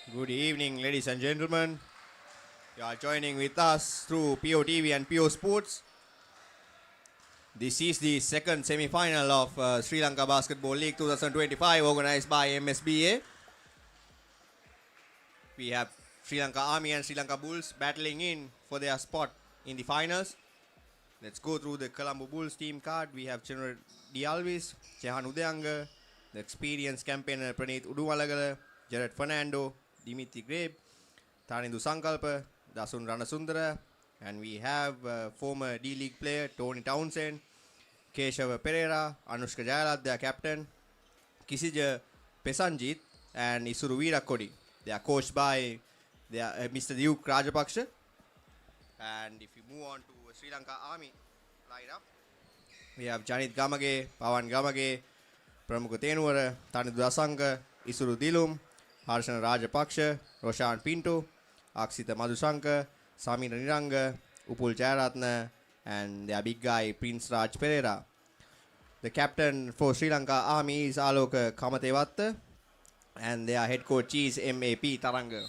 Good evening, ladies and gentlemen. You are joining with us through POTV and PO Sports. This is the second semi-final of Sri Lanka Basketball League 2025 organized by MSBA. We have Sri Lanka Army and Sri Lanka Bulls battling in for their spot in the finals. Let's go through the Colombo Bulls team card. We have General Dialvis, Chehan Udayanga, the experienced campaigner Praneeth Udumalagala, Jared Fernando, Dimitri Grabe, Thanindu Sankalpa, Dasun Ranasundara, and we have former D-League player Tony Townsend, Keshava Pereira, Anushka Jayalath, their captain, Kisija Pesanjit, and Isuru Veerakodi. They are coached by Mr. Duke Rajapaksha. And if you move on to Sri Lanka Army lineup, we have Janit Gamage, Pawan Gamage, Pramukha Tenuwara, Thanindu Dasanka, Isuru Dilum, Harshana Rajapaksha, Roshan Pinto, Aksita Madhusanka, Samira Niranga, Upul Jayaratna, and their big guy Prince Raj Pereira. The captain for Sri Lanka Army is Aloka Kamatevatta, and their head coach is MAP Taranga.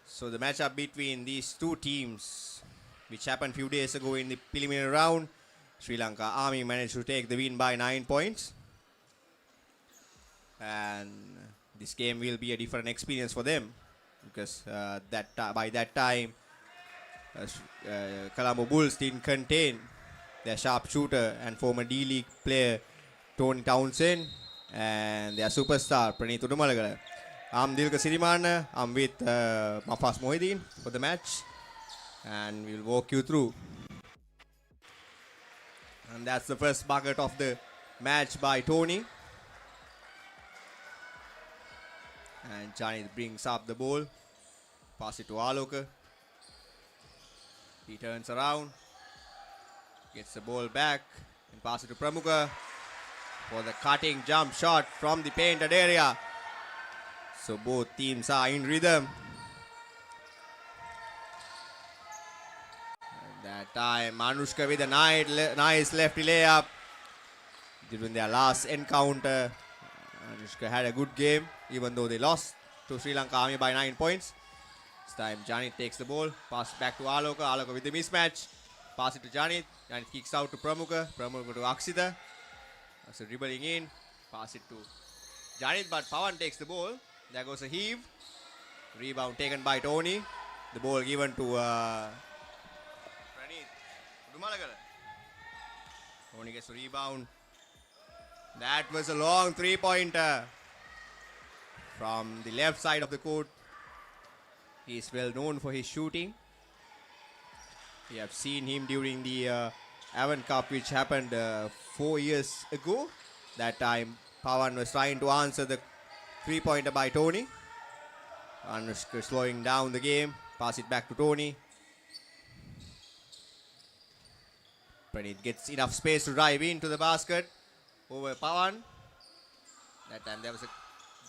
So the matchup between these two teams, which happened a few days ago in the preliminary round, Sri Lanka Army managed to take the win by 9 points. And this game will be a different experience for them because by that time, Colombo Bulls didn't contain their sharpshooter and former D-League player Tony Townsend and their superstar Praneeth Udumalagala. I'm Dilka Sirimana. I'm with Mafas Mohideen for the match, and we'll walk you through. And that's the first bucket of the match by Tony. And Janit brings up the ball, pass it to Aloka. He turns around, gets the ball back, and pass it to Pramukha for the cutting jump shot from the painted area. So both teams are in rhythm. And that time, Anushka with a nice lefty layup. During their last encounter, Anushka had a good game, even though they lost to Sri Lanka Army by 9 points. This time, Janit takes the ball, pass back to Aloka. Aloka with the mismatch. Pass it to Janit. Janit kicks out to Pramukha. Pramukha to Aksita. So dribbling in. Pass it to Janit, but Pawan takes the ball. There goes a heave. Rebound taken by Tony. The ball given to Praneeth Udumalagala. Tony gets the rebound. That was a long three-pointer from the left side of the court. He is well known for his shooting. We have seen him during the Avon Cup, which happened 4 years ago. That time, Pawan was trying to answer the three-pointer by Tony. Anushka slowing down the game. Pass it back to Tony. Praneeth gets enough space to drive into the basket over Pawan. That time there was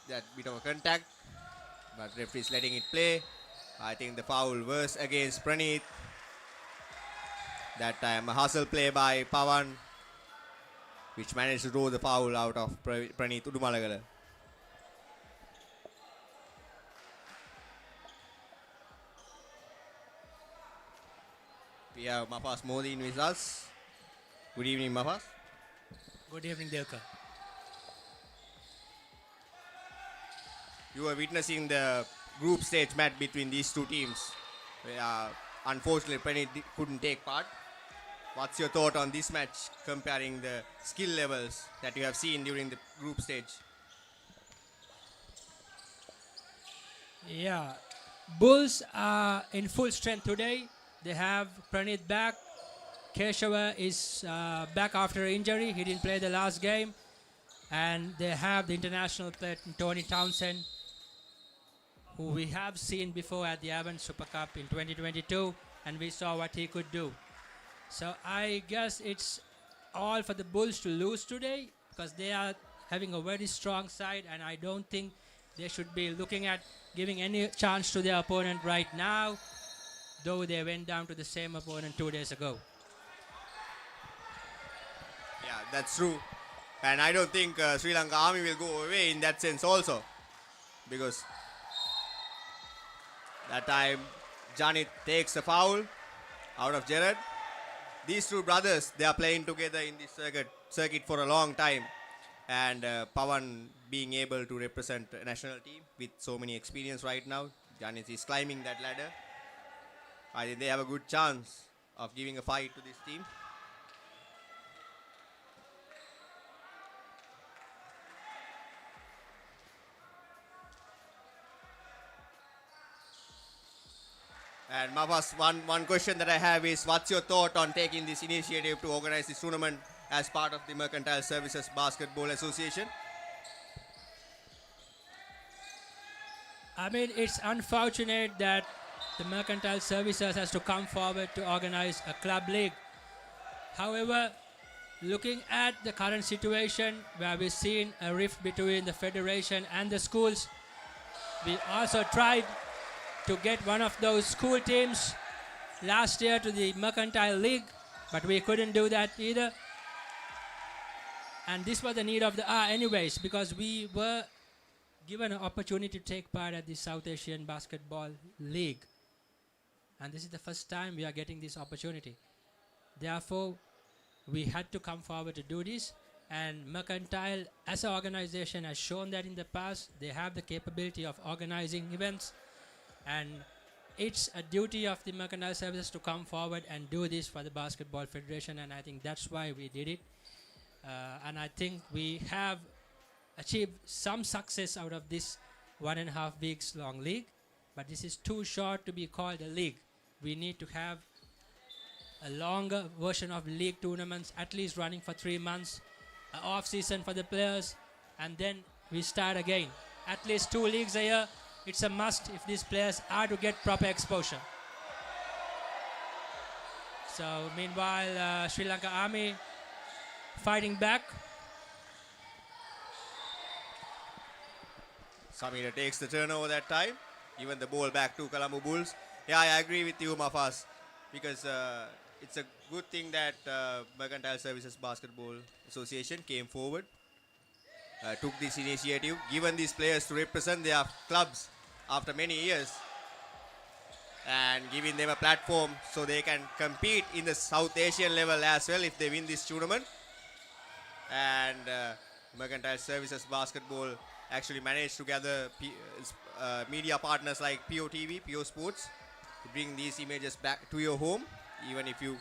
that bit of a contact, but referee is letting it play. I think the foul was against Praneeth. That time a hustle play by Pawan, which managed to draw the foul out of Praneeth Udumalagala. We have Mafas Mohideen with us. Good evening, Mafas. Good evening, Dilka. You were witnessing the group stage match between these two teams. Unfortunately, Praneeth couldn't take part. What's your thought on this match, comparing the skill levels that you have seen during the group stage? Yeah, Bulls are in full strength today. They have Praneeth back. Keshava is back after injury. He didn't play the last game. And they have the international player Tony Townsend, who we have seen before at the Avon Super Cup in 2022, and we saw what he could do. So I guess it's all for the Bulls to lose today because they are having a very strong side, and I don't think they should be looking at giving any chance to their opponent right now, though they went down to the same opponent 2 days ago. Yeah, that's true. And I don't think Sri Lanka Army will go away in that sense also. Because that time Janit takes a foul out of Jared. These two brothers, they are playing together in this circuit for a long time. And Pawan being able to represent a national team with so many experience right now. Janit is climbing that ladder. I think they have a good chance of giving a fight to this team. And Mavas, one question that I have is, what's your thought on taking this initiative to organize this tournament as part of the Mercantile Services Basketball Association? I mean, it's unfortunate that the Mercantile Services has to come forward to organize a club league. However, looking at the current situation where we've seen a rift between the federation and the schools, we also tried to get one of those school teams last year to the Mercantile League, but we couldn't do that either. And this was the need of the hour anyways, because we were given an opportunity to take part at the South Asian Basketball League. And this is the first time we are getting this opportunity. Therefore, we had to come forward to do this. And Mercantile as an organization has shown that in the past they have the capability of organizing events. And it's a duty of the Mercantile Services to come forward and do this for the Basketball Federation, and I think that's why we did it. And I think we have achieved some success out of this 1.5 weeks long league, but this is too short to be called a league. We need to have a longer version of league tournaments, at least running for 3 months, an off season for the players, and then we start again. At least 2 leagues a year. It's a must if these players are to get proper exposure. So meanwhile, Sri Lanka Army fighting back. Samira takes the turnover that time, given the ball back to Colombo Bulls. Yeah, I agree with you, Mafas, because it's a good thing that Mercantile Services Basketball Association came forward, took this initiative, given these players to represent their clubs after many years, and giving them a platform so they can compete in the South Asian level as well if they win this tournament. And Mercantile Services Basketball actually managed to gather media partners like POTV, PO Sports, to bring these images back to your home, even if you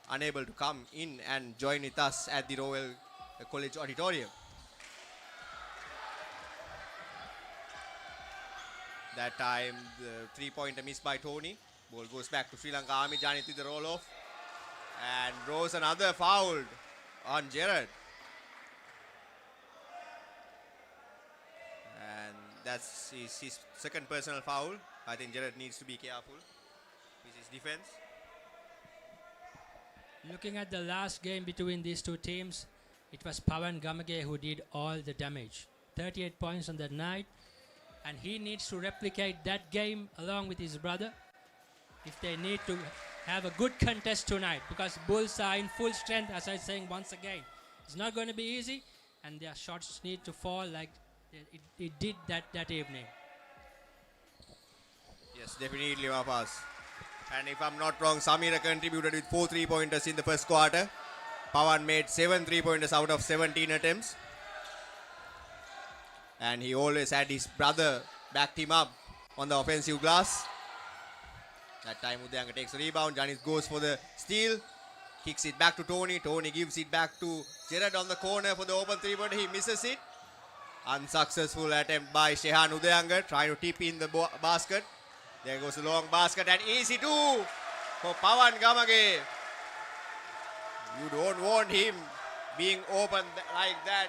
unable to come in and join with us at the Royal College Auditorium. That time, the three-pointer missed by Tony. Ball goes back to Sri Lanka Army. Janit with the roll-off. And draws another foul on Jared. And that's his second personal foul. I think Jared needs to be careful with his defense. Looking at the last game between these two teams, it was Pawan Gamage who did all the damage. 38 points on that night. And he needs to replicate that game along with his brother if they need to have a good contest tonight, because Bulls are in full strength, as I'm saying once again. It's not going to be easy, and their shots need to fall like it did that evening. Yes, definitely, Mapas. And if I'm not wrong, Samira contributed with 4 3-pointers in the first quarter. Pawan made 7 3-pointers out of 17 attempts. And he always had his brother backed him up on the offensive glass. That time Udayanga takes a rebound. Janis goes for the steal. Kicks it back to Tony. Tony gives it back to Jared on the corner for the open three-pointer. He misses it. Unsuccessful attempt by Shehan Udayanga, trying to tip in the basket. There goes the long basket and easy two for Pawan Gamage. You don't want him being open like that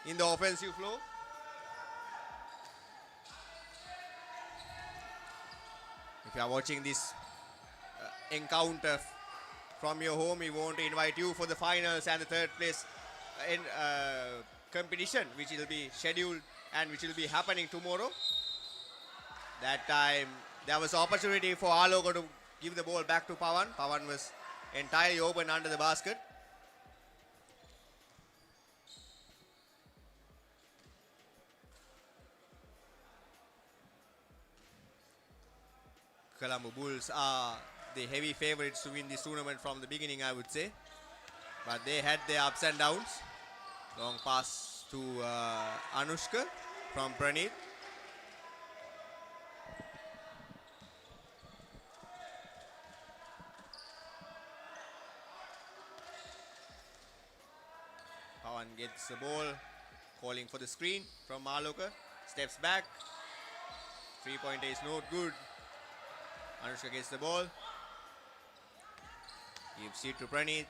in the offensive flow. If you are watching this encounter from your home, we want to invite you for the finals and the third place competition which will be scheduled and which will be happening tomorrow. That time there was opportunity for Aloka to give the ball back to Pawan. Pawan was entirely open under the basket. Colombo Bulls are the heavy favorites to win this tournament from the beginning, I would say. But they had their ups and downs. Long pass to Anushka from Praneeth. Pawan gets the ball, calling for the screen from Aloka. Steps back. 3-pointer is not good. Anushka gets the ball. Gives it to Praneeth.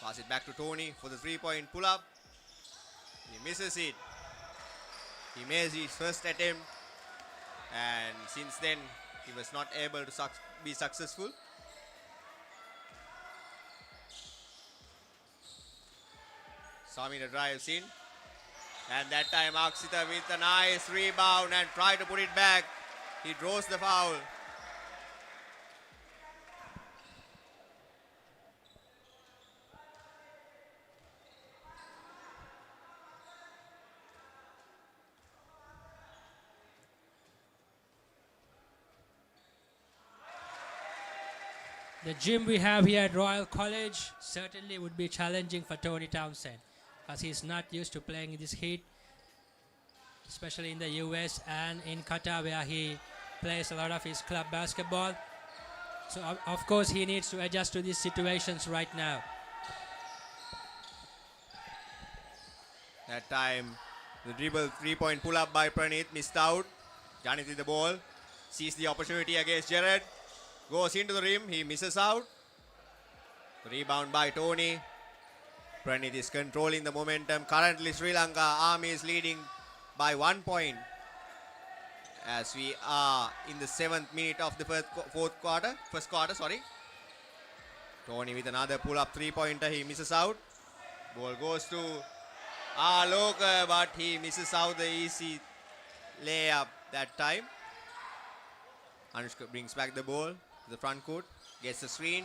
Pass it back to Tony for the 3-point pull-up. He misses it. He made his first attempt. And since then, he was not able to be successful. Samira drives in. And that time Akshita with a nice rebound and try to put it back. He draws the foul. The gym we have here at Royal College certainly would be challenging for Tony Townsend, because he's not used to playing in this heat, especially in the US and in Qatar, where he plays a lot of his club basketball. So of course he needs to adjust to these situations right now. That time the dribble 3-point pull up by Praneeth missed out. Janet with the ball, sees the opportunity against Jared, goes into the rim, he misses out. Rebound by Tony. Praneeth is controlling the momentum. Currently Sri Lanka Army is leading by 1 point as we are in the 7th minute of the first quarter. Tony with another pull-up 3-pointer. He misses out. Ball goes to Aloka, but he misses out the easy layup that time. Anushka brings back the ball to the front court. Gets the screen.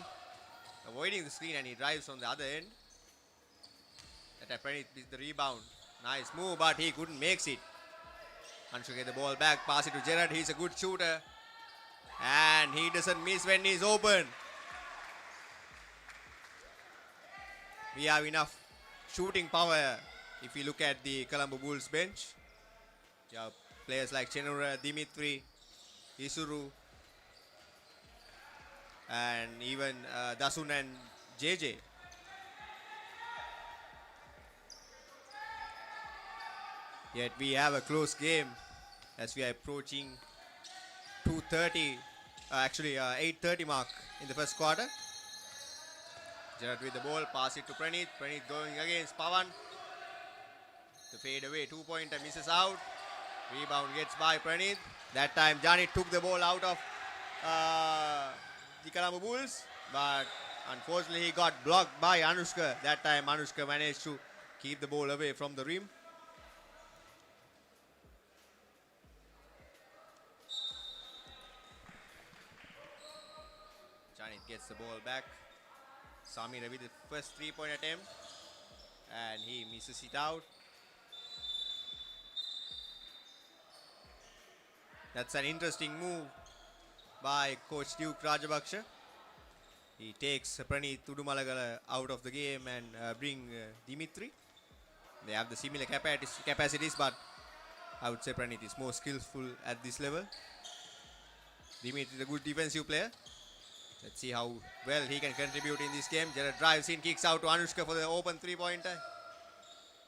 Avoiding the screen, and he drives from the other end. That Praneeth with the rebound. Nice move, but he couldn't make it. Anushka get the ball back, pass it to Gerard. He's a good shooter. And he doesn't miss when he's open. We have enough shooting power if you look at the Colombo Bulls bench. You have players like Chenura, Dimitri, Isuru, and even Dasun and JJ. Yet we have a close game as we are approaching 8:30 mark in the first quarter. Gerard with the ball, pass it to Praneeth. Praneeth going against Pawan. The fade away, 2-pointer misses out. Rebound gets by Praneeth. That time Janet took the ball out of the Colombo Bulls, but unfortunately he got blocked by Anushka. That time Anushka managed to keep the ball away from the rim. Janet gets the ball back. Samira with the first 3-point attempt, and he misses it out. That's an interesting move by Coach Duke Rajabaksha. He takes Praneeth Tudumalagala out of the game and bring Dimitri. They have the similar capacities, but I would say Praneeth is more skillful at this level. Dimitri is a good defensive player. Let's see how well he can contribute in this game. Jared drives in, kicks out to Anushka for the open 3-pointer.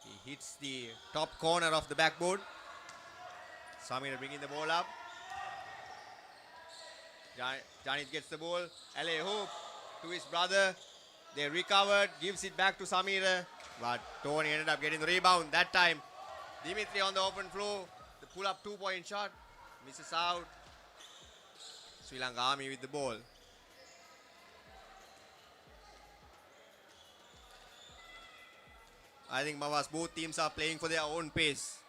He hits the top corner of the backboard. Samira bringing the ball up. Janet gets the ball. LA Hoop to his brother. They recovered, gives it back to Samira. But Tony ended up getting the rebound. That time, Dimitri on the open floor. The pull-up 2-point shot. Misses out. Sri Lanka Army with the ball. I think Mavas, both teams are playing for their own pace.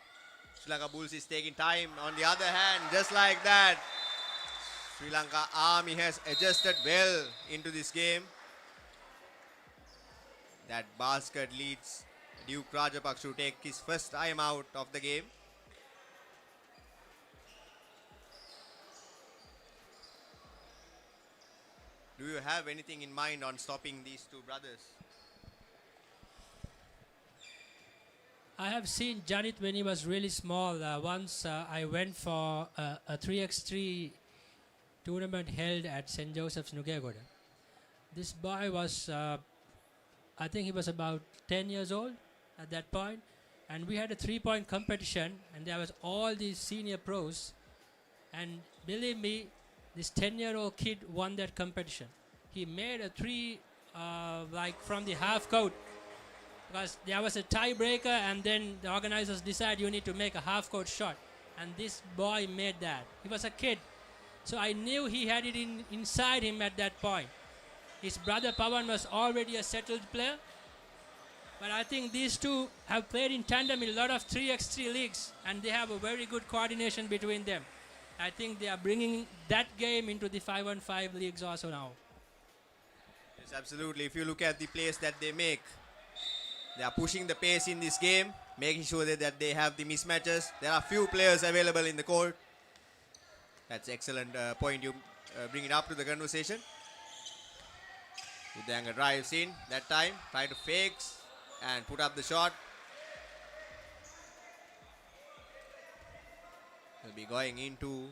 Sri Lanka Bulls is taking time. On the other hand, just like that, Sri Lanka Army has adjusted well into this game. That basket leads Duke Rajapaksa to take his first time out of the game. Do you have anything in mind on stopping these two brothers? I have seen Janit when he was really small. Once I went for a 3x3 tournament held at St. Joseph's, Nugegoda. This boy was, I think he was about 10 years old at that point, and we had a 3-point competition, and there was all these senior pros, and believe me, this 10-year-old kid won that competition. He made a 3 like from the half court, because there was a tiebreaker, and then the organizers decided you need to make a half court shot, and this boy made that. He was a kid, so I knew he had it inside him at that point. His brother Pawan was already a settled player, but I think these two have played in tandem in a lot of 3x3 leagues, and they have a very good coordination between them. I think they are bringing that game into the 5-on-5 leagues also now. Yes, absolutely. If you look at the plays that they make, they are pushing the pace in this game, making sure that they have the mismatches. There are few players available in the court. That's excellent point. You bring it up to the conversation. Udanga drives in that time, try to fakes and put up the shot. He'll be going into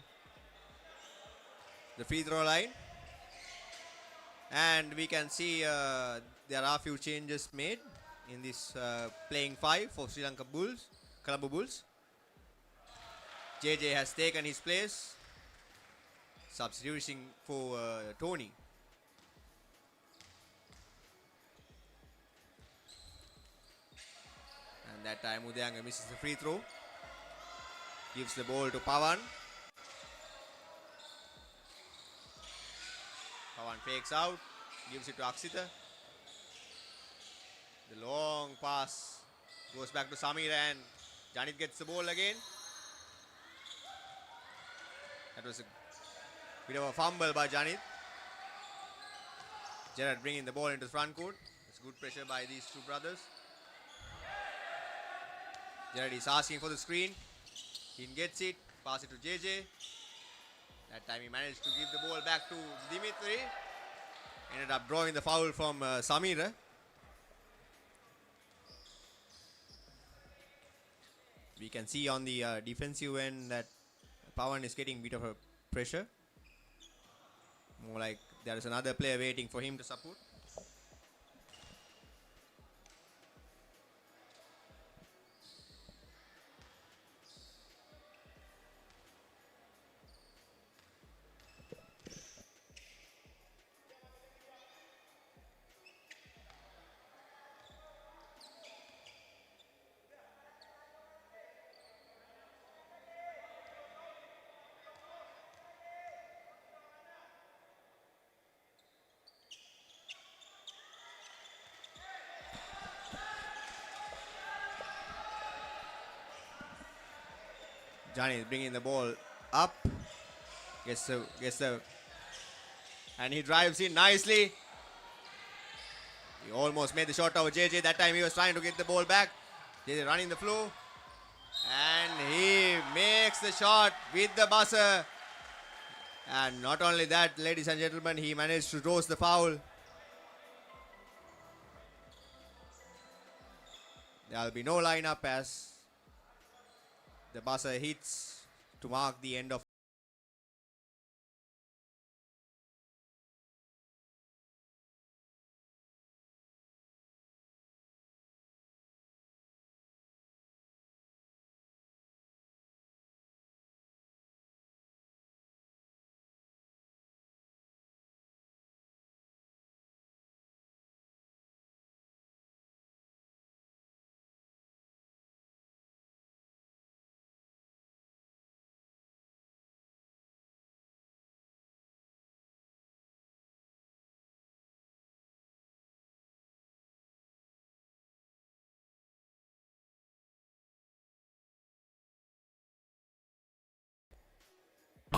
the free throw line. And we can see there are a few changes made in this playing 5 for Sri Lanka Bulls, Colombo Bulls. JJ has taken his place, substituting for Tony. And that time Udanga misses the free throw. Gives the ball to Pawan. Pawan fakes out, gives it to Aksita. The long pass goes back to Samira, and Janit gets the ball again. That was a bit of a fumble by Janit. Gerard bringing the ball into the front court. It's good pressure by these two brothers. Gerard is asking for the screen. He gets it, pass it to JJ. That time he managed to give the ball back to Dimitri. Ended up drawing the foul from Samira. We can see on the defensive end that Pawan is getting a bit of a pressure. More like there is another player waiting for him to support. Johnny is bringing the ball up. Gets the, and he drives in nicely. He almost made the shot over JJ. That time he was trying to get the ball back. JJ running the floor. And he makes the shot with the buzzer. And not only that, ladies and gentlemen, he managed to roast the foul. There will be no lineup as the buzzer hits to mark the end of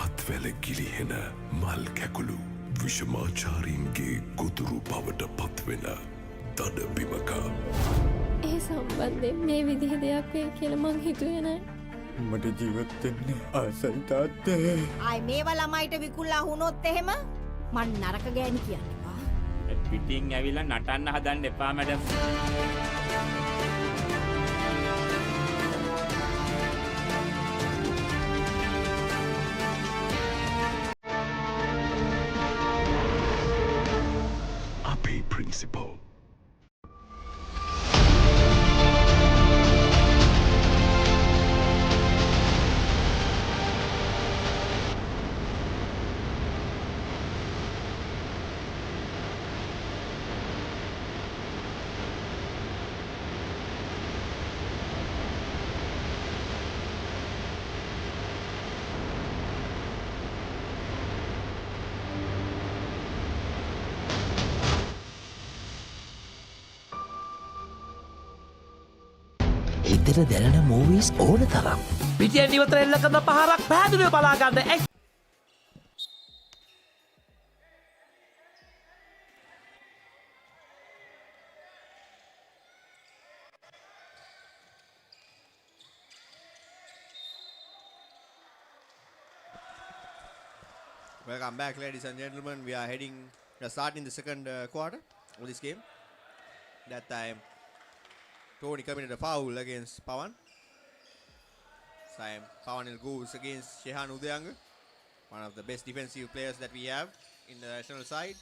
අත්වැල ගිලිහෙන මල් කැකුළු විෂමාචාරීන්ගේ ගොදුරු බවට පත්වෙන දඩ බිමක ඒ සම්බන්ධයෙන් මේ විදිහ දෙයක් වෙයි කියලා මං හිතුවේ නෑ. මට ජීවත් වෙන්න ආසයි තාත්තේ. ආයි මේවා ළමයිට විකුල්ලා වුණොත් එහෙම මං නරක ගෑණි කියන්නවා. පිටින් ඇවිල්ලා නටන්න හදන්න එපා මැඩම්. අපේ ප්‍රින්සිපල් එතන දැනන මූවිස් ඕන තරම්. පිටියෙන් ඉවතර එල්ල කරන පහරක් පැහැදිලිව බලා ගන්න. Welcome back, ladies and gentlemen. We are starting the second quarter of this game. That time, Tony committed a foul against Pawan. This time, Pawan will go against Shehan Udayanga, one of the best defensive players that we have in the national side.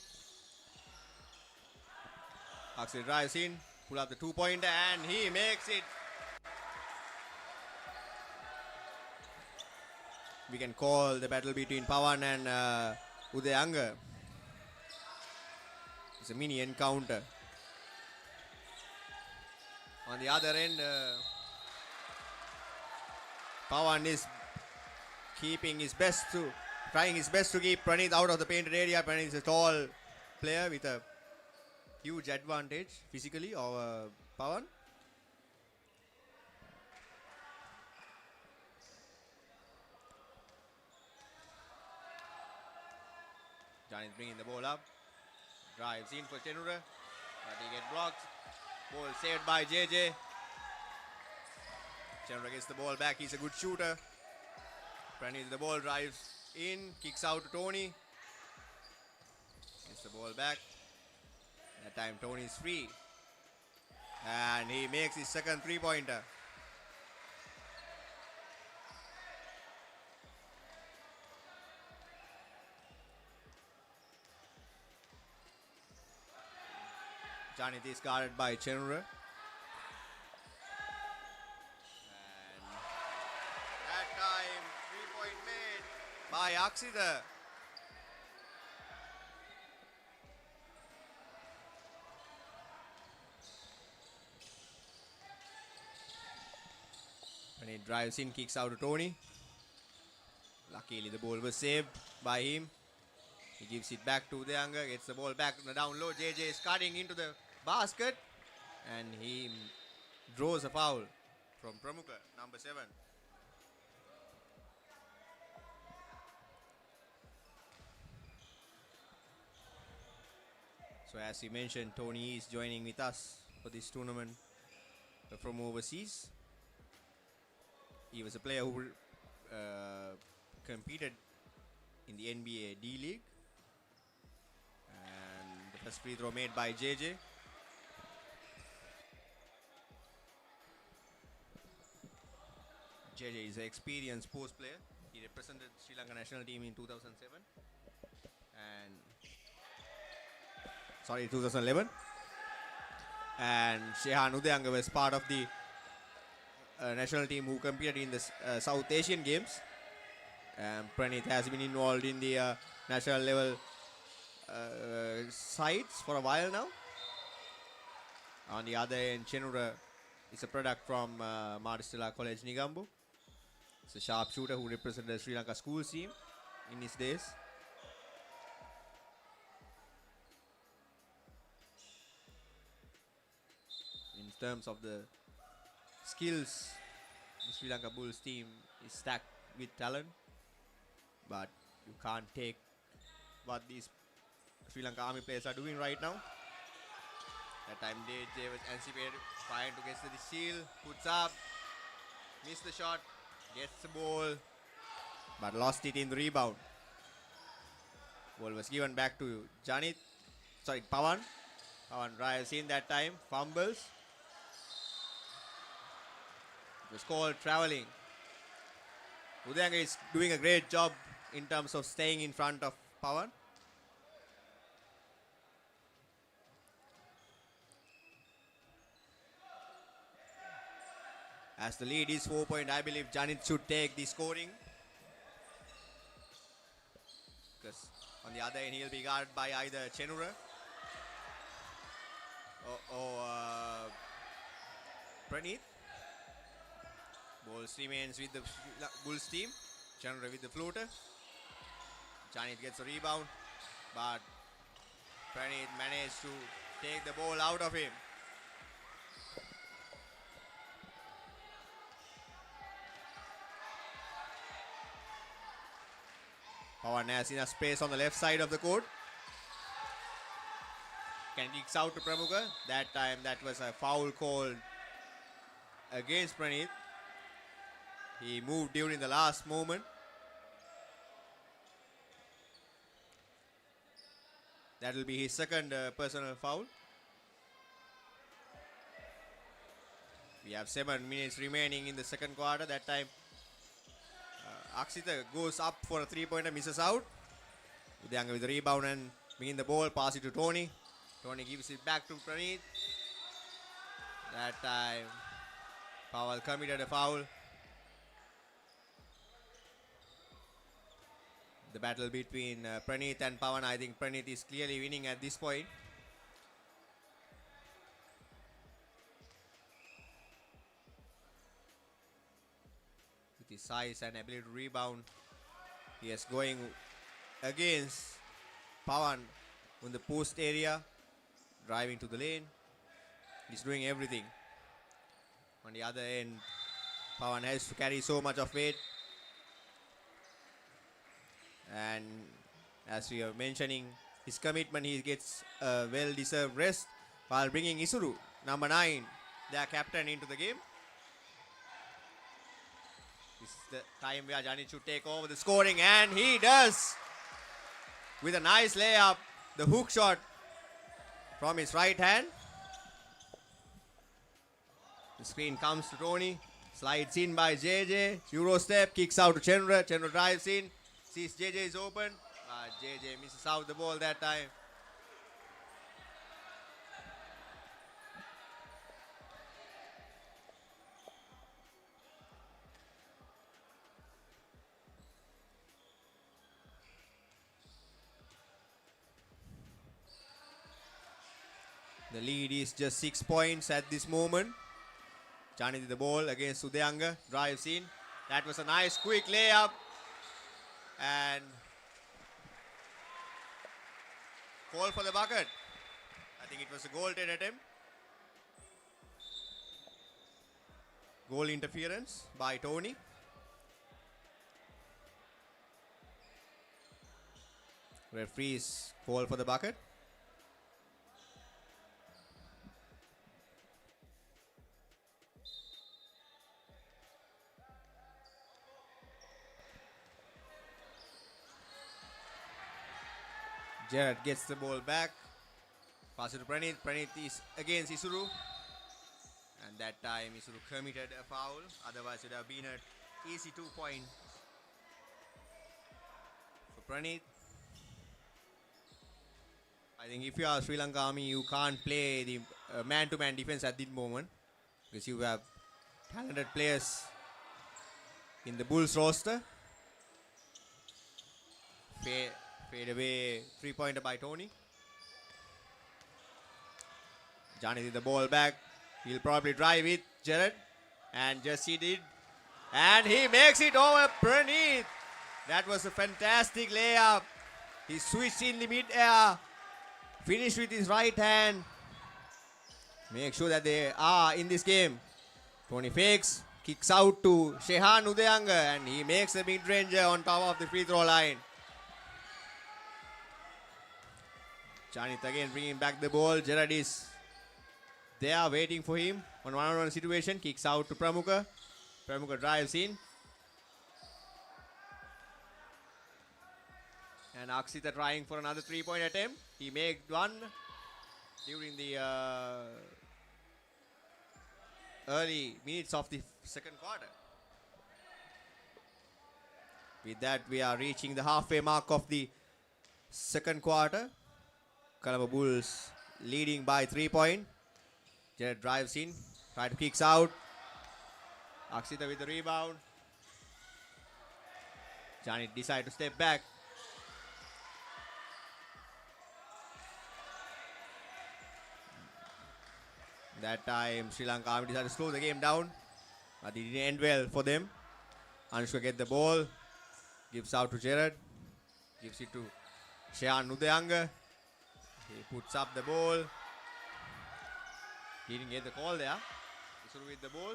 Axel drives in, pull up the 2-pointer, and he makes it. We can call the battle between Pawan and Udayanga. It's a mini encounter. On the other end, Pawan is trying his best to keep Pranit out of the painted area. Pranit is a tall player with a huge advantage physically over Pawan. John is bringing the ball up. Drives in for Chenura. But he gets blocked. Ball saved by JJ. Chenura gets the ball back. He's a good shooter. Pranit the ball, drives in. Kicks out to Tony. Gets the ball back. That time Tony is free. And he makes his second three-pointer. Janit is guarded by Chenura. And that time, 3-point made by Aksida. And he drives in, kicks out to Tony. Luckily, the ball was saved by him. He gives it back to Udayanga, gets the ball back on the down low. JJ is cutting into the basket and he draws a foul from Pramukha, number 7. So as we mentioned, Tony is joining with us for this tournament from overseas. He was a player who competed in the NBA D-League. First free throw made by JJ. JJ is an experienced post player. He represented Sri Lanka national team in 2007 and 2011. And Shehan Udayanga was part of the national team who competed in the South Asian Games. Pranit has been involved in the national level sides for a while now. On the other end, Chenura is a product from Maristella College, Negombo. It's a sharpshooter who represented the Sri Lanka schools team in his days. In terms of the skills, the Sri Lanka Bulls team is stacked with talent. but you can't take what these Sri Lanka Army players are doing right now. That time DJ was anticipated, trying to get to the shield, puts up, missed the shot, gets the ball, but lost it in the rebound. Ball was given back to Pawan. Pawan drives in that time, fumbles. It was called traveling. Udayanga is doing a great job in terms of staying in front of Pawan. As the lead is 4 point, I believe Janit should take the scoring. Because on the other end, he'll be guarded by either Chenura or Praneeth. Ball remains with the Bulls team. Chenura with the floater. Janit gets a rebound, but Praneeth managed to take the ball out of him. Pawan has enough space on the left side of the court. Can kicks out to Pramukha. That time that was a foul called against Praneeth. He moved during the last moment. That will be his second personal foul. We have 7 minutes remaining in the second quarter. That time Akshita goes up for a 3-pointer, misses out. Udayanga with the rebound and bringing the ball, pass it to Tony. Tony gives it back to Praneeth. That time Powell committed a foul. The battle between Praneeth and Pawan, I think Praneeth is clearly winning at this point. With his size and ability to rebound, he is going against Pawan in the post area, driving to the lane. He's doing everything. On the other end, Pawan has to carry so much of weight. And as we are mentioning, his commitment, he gets a well-deserved rest while bringing Isuru, number 9, their captain, into the game. This is the time where Janit should take over the scoring, and he does with a nice layup, the hook shot from his right hand. The screen comes to Tony, slides in by JJ, Euro step, kicks out to Chenra. Chenra drives in, sees JJ is open. JJ misses out the ball that time. The lead is just 6 points at this moment. Janit with the ball against Udayanga, drives in. That was a nice quick layup. And call for the bucket. I think it was a goal-tended attempt. Goal interference by Tony. Referees call for the bucket. Jared gets the ball back. Pass it to Praneeth. Praneeth is against Isuru. And that time Isuru committed a foul. Otherwise it would have been an easy 2 point for Praneeth. I think if you are Sri Lanka Army, you can't play the man-to-man defense at this moment. Because you have talented players in the Bulls roster. Fade away 3-pointer by Tony. Johnny with the ball back. He'll probably drive it, Jared. And just he did. And he makes it over Praneeth. That was a fantastic layup. He switched in the mid-air. Finished with his right hand. Make sure that they are in this game. Tony fakes. kicks out to Shehan Udayanga and he makes the mid-ranger on top of the free throw line. Janith again bringing back the ball. Gerard is there waiting for him on one-on-one situation. Kicks out to Pramukha. Pramukha drives in. And Akshita trying for another 3-point attempt. He made one during the early minutes of the second quarter. With that, we are reaching the halfway mark of the second quarter. Colombo Bulls leading by 3 points. Jared drives in, try to kicks out. Akshita with the rebound. Janith decides to step back. That time Sri Lanka Army decided to slow the game down, but it didn't end well for them. Anushka gets the ball, gives out to Gerard, gives it to Shehan Udayanga. He puts up the ball. Didn't get the call there. Isuru with the ball.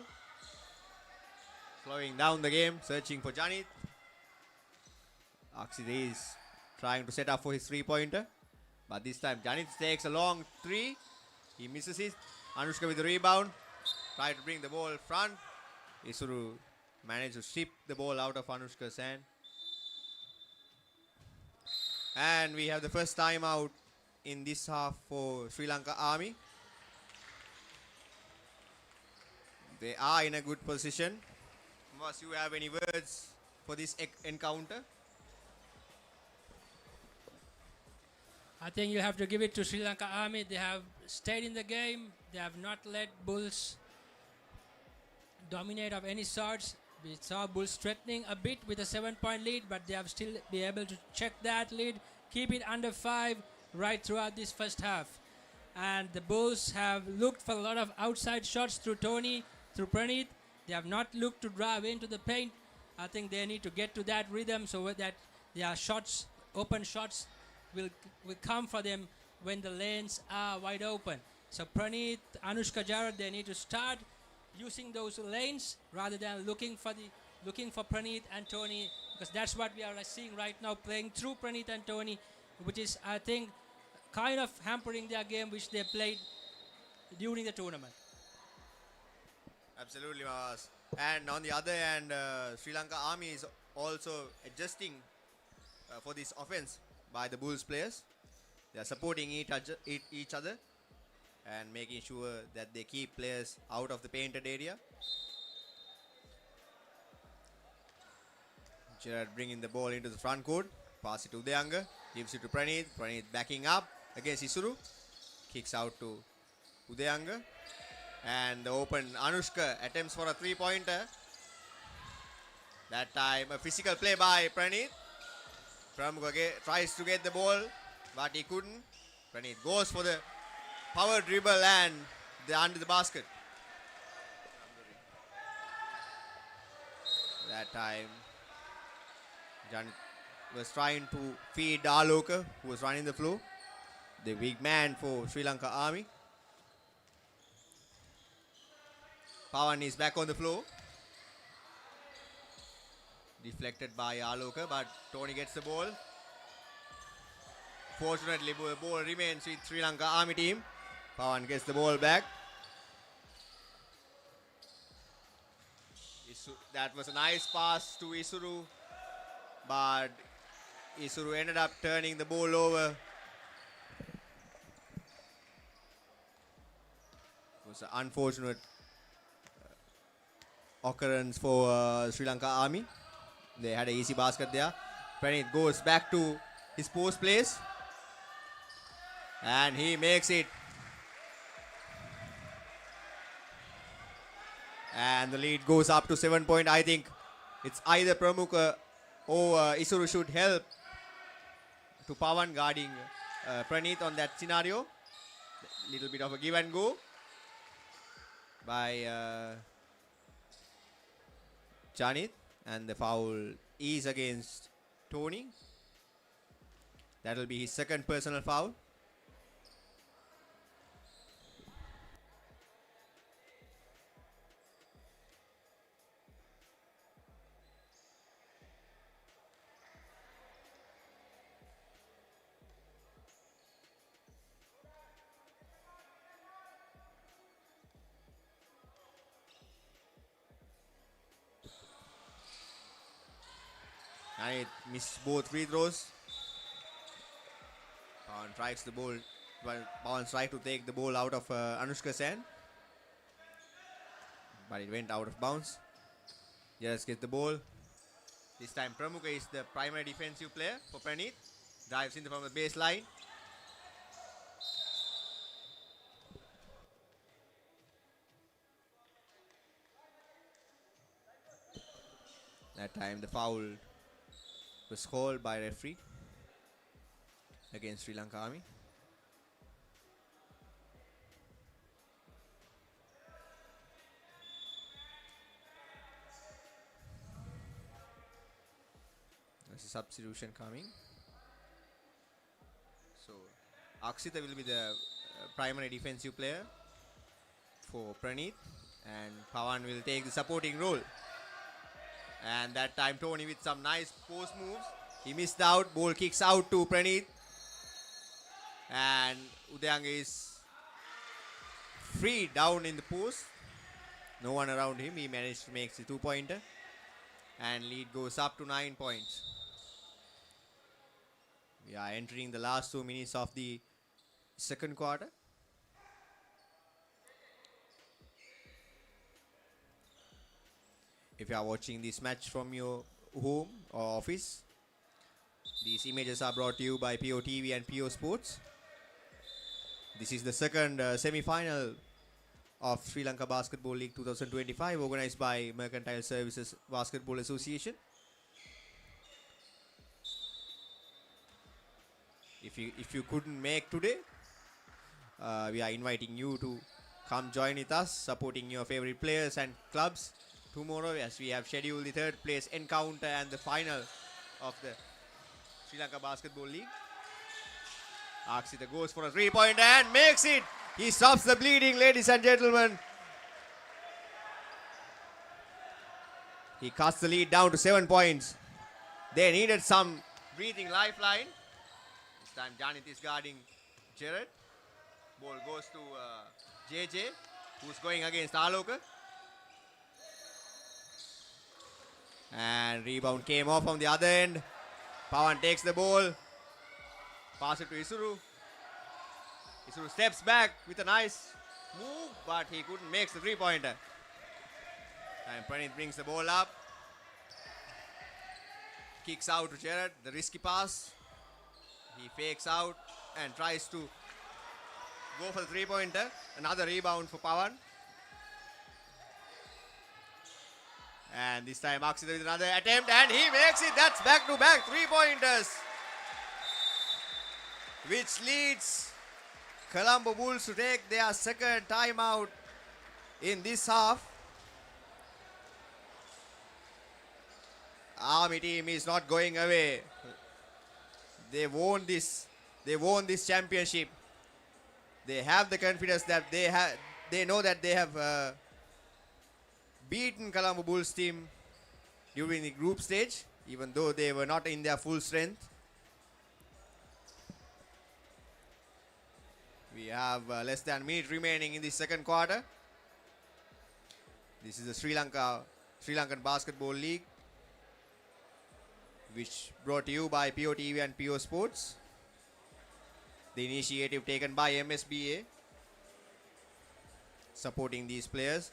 Slowing down the game, searching for Janith. Akshita is trying to set up for his 3-pointer. But this time Janith takes a long 3. He misses it. Anushka with the rebound. Try to bring the ball front. Isuru managed to strip the ball out of Anushka's hand. And we have the first time out in this half for Sri Lanka Army. They are in a good position. Must you have any words for this encounter? I think you have to give it to Sri Lanka Army. They have stayed in the game. They have not let Bulls dominate of any sorts. We saw Bulls threatening a bit with a 7-point lead, but they have still been able to check that lead, keep it under 5 right throughout this first half. And the Bulls have looked for a lot of outside shots through Tony, through Praneeth. They have not looked to drive into the paint. I think they need to get to that rhythm so that their shots, open shots, will come for them when the lanes are wide open. So Praneeth, Anushka, Jared, they need to start using those lanes rather than looking for Praneeth and Tony, because that's what we are seeing right now, playing through Praneeth and Tony, which is, I think, kind of hampering their game which they played during the tournament. Absolutely, Mavas. And on the other hand, Sri Lanka Army is also adjusting for this offense by the Bulls players. They are supporting each other and making sure that they keep players out of the painted area. Gerard bringing the ball into the front court. Pass it to Udayanga. Gives it to Praneeth. Praneeth backing up against Isuru. Kicks out to Udayanga. And the open Anushka attempts for a 3-pointer. That time a physical play by Praneeth. Pramukha tries to get the ball, but he couldn't. Praneeth goes for the power dribble and under the basket. That time Janith was trying to feed Aloka, who was running the floor. The big man for Sri Lanka Army. Pawan is back on the floor. Deflected by Aloka, but Tony gets the ball. Fortunately, the ball remains with Sri Lanka Army team. Pawan gets the ball back. That was a nice pass to Isuru, but Isuru ended up turning the ball over. It was an unfortunate occurrence for Sri Lanka Army. They had an easy basket there. Praneeth goes back to his post place. And he makes it. And the lead goes up to 7 points. I think it's either Pramukha or Isuru should help to Pawan guarding Praneeth on that scenario. Little bit of a give and go by Janith. And the foul is against Tony. That will be his second personal foul. Pranit missed both free throws. Pawan tries the ball. Pawan tried to take the ball out of Anushka's hand, but it went out of bounds. Just gets the ball. This time Pramukha is the primary defensive player for Pranit. Drives in from the baseline. That time the foul was called by referee against Sri Lanka Army. There's a substitution coming. So Akshita will be the primary defensive player for Pranit, and Pawan will take the supporting role. And that time Tony with some nice post moves. He missed out. Ball kicks out to Pranit. And Udayanga is free down in the post. No one around him. He managed to make the 2-pointer. And lead goes up to 9 points. We are entering the last 2 minutes of the second quarter. If you are watching this match from your home or office, these images are brought to you by PO TV and PO Sports. This is the second semi-final of Sri Lanka Basketball League 2025, organized by Mercantile Services Basketball Association. If you couldn't make today, we are inviting you to come join with us, supporting your favorite players and clubs tomorrow, as we have scheduled the third place encounter and the final of the Sri Lanka Basketball League. Akshita goes for a 3-pointer and makes it. He stops the bleeding, ladies and gentlemen. He cuts the lead down to 7 points. They needed some breathing lifeline. This time Janith is guarding Jared. Ball goes to JJ, who's going against Aloka. And rebound came off from the other end. Pawan takes the ball. Pass it to Isuru. Isuru steps back with a nice move, but he couldn't make the 3-pointer. And Pranit brings the ball up. Kicks out to Jared. The risky pass. He fakes out and tries to go for the 3-pointer. Another rebound for Pawan. And this time Akshita with another attempt, and he makes it. That's back-to-back 3-pointers, which leads Colombo Bulls to take their second timeout in this half. Army team is not going away. They won this championship. They have the confidence that they know that they have beaten Colombo Bulls team during the group stage, even though they were not in their full strength. We have less than a minute remaining in the second quarter. This is the Sri Lankan Basketball League, which brought to you by PO TV and PO Sports. The initiative taken by MSBA, supporting these players.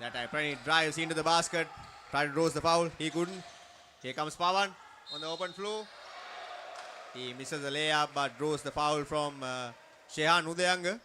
That time Pranit drives into the basket. Tried to rose the foul. He couldn't. Here comes Pawan on the open floor. He misses the layup but draws the foul from Shehan Udayanga.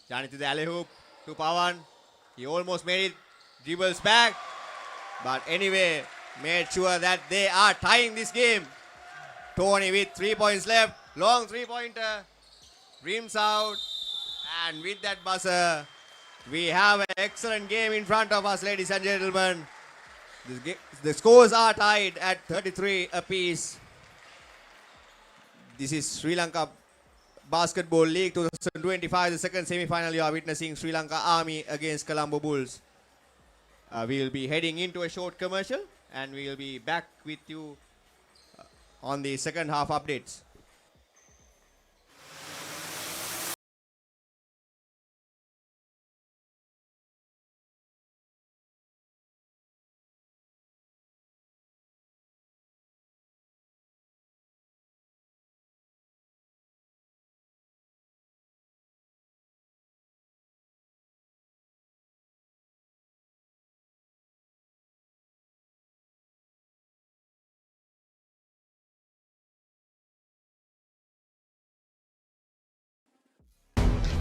Down into the alley hoop to Pawan. He almost made it. Dribbles back. But anyway, made sure that they are tying this game. Tony with 3 points left. Long 3-pointer. Rims out. And with that buzzer, we have an excellent game in front of us, ladies and gentlemen. The scores are tied at 33 apiece. This is Sri Lanka Basketball League 2025, the second semi-final. You are witnessing Sri Lanka Army against Colombo Bulls. We will be heading into a short commercial and we will be back with you on the second half updates.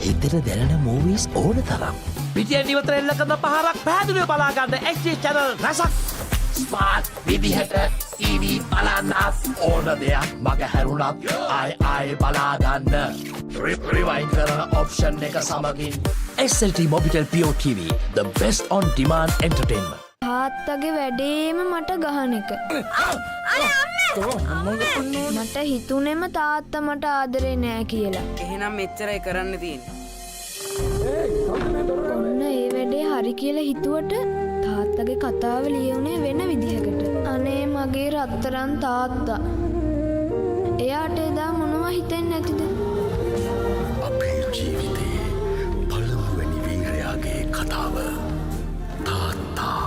හිතට දැනෙන movies ඕන තරම්. පිටියෙන් ඉවතර එල්ල කරන පහරක් පැහැදිලිව බලාගන්න HD channel රසක්. ස්මාර්ට් විදිහට TV බලන්නත් ඕන දෙයක් මග හැරුණත් ආයි බලාගන්න. රිවයින්ඩ් කරන ඔප්ෂන් එක සමගින් SLT Mobitel Pure TV, the best on demand entertainment. තාත්තගේ වැඩේම මට ගහන එක. මට හිතුනේම තාත්තා මට ආදරේ නෑ කියලා. එහෙනම් මෙච්චරයි කරන්න තියෙන්නේ. ඔන්න ඒ වැඩේ හරි කියලා හිතුවට තාත්තගේ කතාව ලියුනේ වෙන විදිහකට. අනේ මගේ රත්තරන් තාත්තා. එයාට එදා මොනවා හිතෙන්නේ නැතිද? අපේ ජීවිතයේ පළමුවැනි වීරයාගේ කතාව. තාත්තා.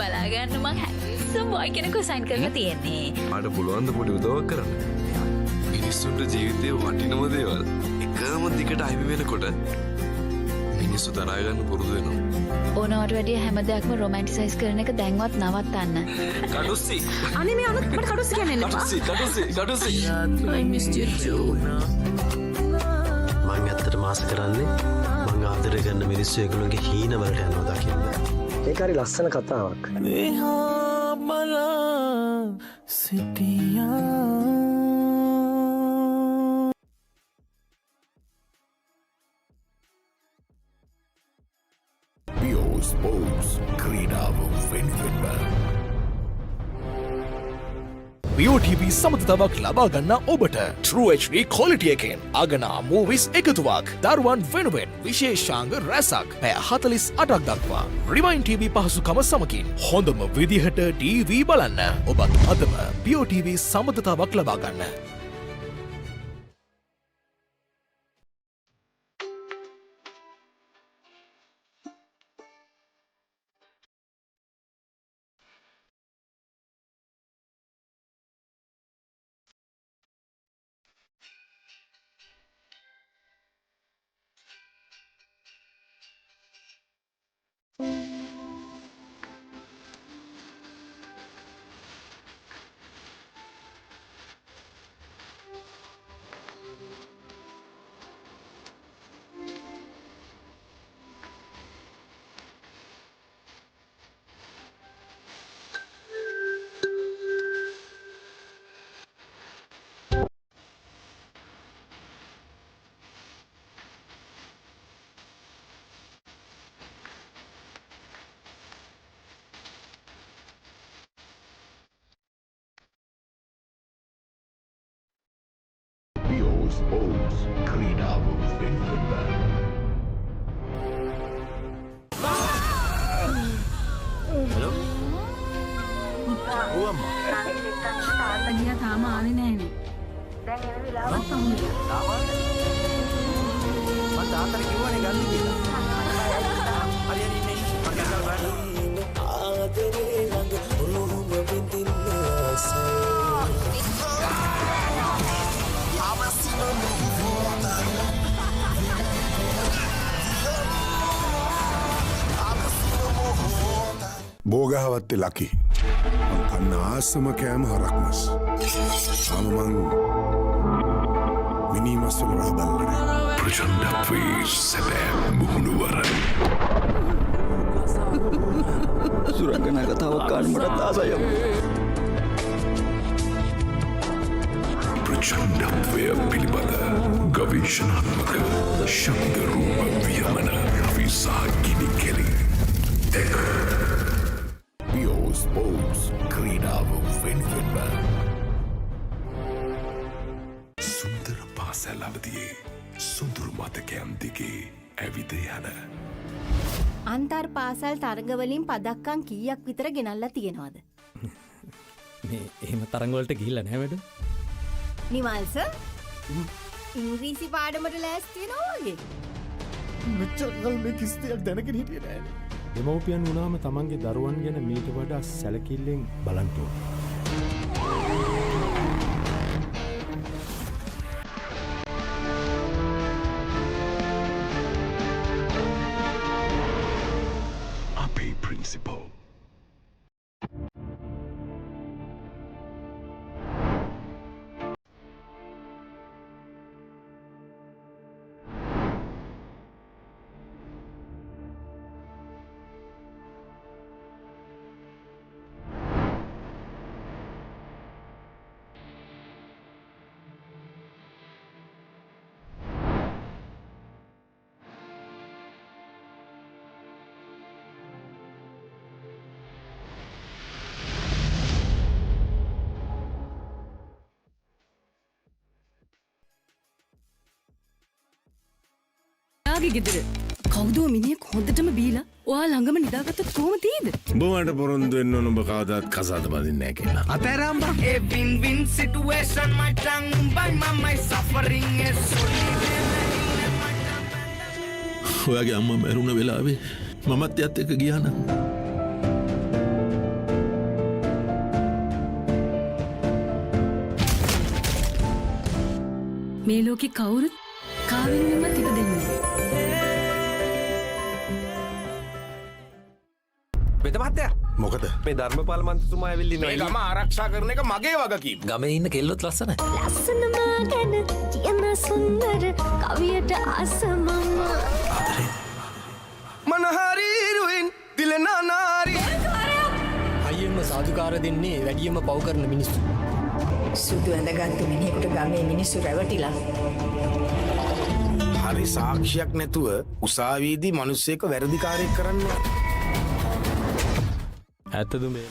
බලාගන්න මං හැන්සම් බොයි කෙනෙක්ව සයින් කරලා තියෙන්නේ. මට පුළුවන් ද පොඩි උදව්වක් කරන්න? මිනිස්සුන්ට ජීවිතේ වටිනම දේවල් එකම දිගට අහිමි වෙනකොට මිනිස්සු තරහා ගන්න පුරුදු වෙනවා. ඕනවට වැඩිය හැම දෙයක්ම රොමැන්ටිසයිස් කරන එක දැන්වත් නවත්තන්න. කඩුස්සි. අනේ මේ අනුත් මට කඩුස්සි කියන්නේ නැහැ. කඩුස්සි. I missed you too. මං ඇත්තට මාස කරන්නේ මං ආදරය කරන මිනිස්සු ඒගොල්ලෝගේ හීනවලට යනවා දකින්න. ඒක හරි ලස්සන කතාවක්. මෙහා බලා සිටියා ස්පෝර්ට්ස් ක්‍රීඩාව වෙනුවෙන්ම BOTV සමතතාවක් ලබා ගන්න ඔබට True HD quality එකෙන් අගනා movies එකතුවක් දරුවන් වෙනුවෙන් විශේෂාංග රැසක් පැය 48ක් දක්වා Rewind TV පහසුකම සමගින් හොඳම විදිහට TV බලන්න ඔබත් අදම BOTV සමතතාවක් ලබා ගන්න. ස්පෝර්ට්ස් ක්‍රීඩාව වෙනුවෙන්ම හලෝ ඕ අම්මා තාත්තා ගියා තාම ආවේ නැහැනේ. දැන් එන වෙලාවක් තමයි. මම තාත්තට කිව්වනේ ගන්න කියලා. හරි ඉන්නේ. මම ගන්න බලන්න. ආදරේ ළඟ ඔළුව බින්දින්න ආසයි. බෝගහවත්තේ ලකි කන්න ආසම කෑම හරක්මස් මමමං මිනීමස්වල රහබල්ලන ප්‍රචන්ඩත්වී සැබෑ මුහුණුවර සුරංගන කතාවක් කාණමටත් ආසයම ප්‍රචන්ඩත්වය පිළිබඳ ගවේශනාත්මක ශබ්දරූප වියමන විසා ගිනි කෙලි එක ස්පෝර්ට්ස් ක්‍රීඩාව වෙනුවෙන්ම සුන්දර පාසැල් අවදියේ සුදුරු මතකයන් දිගේ ඇවිද යන අන්තර් පාසල් තරගවලින් පදක්කම් කීයක් විතර ගෙනල්ලා තියෙනවද? මේ එහෙම තරඟවලට ගිහිල්ලා නැහැ වැඩ. නිවල්ස ඉංග්‍රීසි පාඩමට ලෑස්ති වෙනවා වගේ. මෙච්චර කල් මේ කිසි දෙයක් දැනගෙන හිටියේ නෑනේ. දෙමව්පියන් වුණාම තමන්ගේ දරුවන් ගැන මීට වඩා සැලකිල්ලෙන් බලන්න ඕන. අපේ ප්‍රින්සිපල් ගෙදර කවුදෝ මිනිහෙක් හොඳටම බීලා ඔයා ළඟම නිදාගත්තොත් කොහොම තියෙද? උඹට පොරොන්දු වෙන්න ඕන උඹ කවදාත් කසාද බඳින්නේ නැහැ කියලා. අතෑරම් බා. ඒ win win situation my tongue by my suffering is ඔයාගේ අම්මා මැරුණ වෙලාවේ මමත් එයත් එක්ක ගියා නම් මේ ලෝකෙ කවුරුත් කාවින්වමත් ඉපදෙන්නේ. වෙද මහත්තයා මොකද මේ ධර්මපාල මන්ත්‍රතුමා ඇවිල්ලා ඉන්නවා. මේ ගම ආරක්ෂා කරන එක මගේ වගකීම. ගමේ ඉන්න කෙල්ලොත් ලස්සනයි. ලස්සනම ගැන කියන සුන්දර කවියට අසමම මනහරීරුවෙන් දිලනා නාරි. අයියෙන්ම සාදුකාර දෙන්නේ වැඩියෙන්ම පව් කරන මිනිස්සු. සුදු ඇඳගත්තු මිනිහෙකුට ගමේ මිනිස්සු රැවටිලා. හරි සාක්ෂියක් නැතුව උසාවියේදී මිනිස්සෙක් වැරදිකාරයෙක් කරන්නේ. ඇත්තද මේ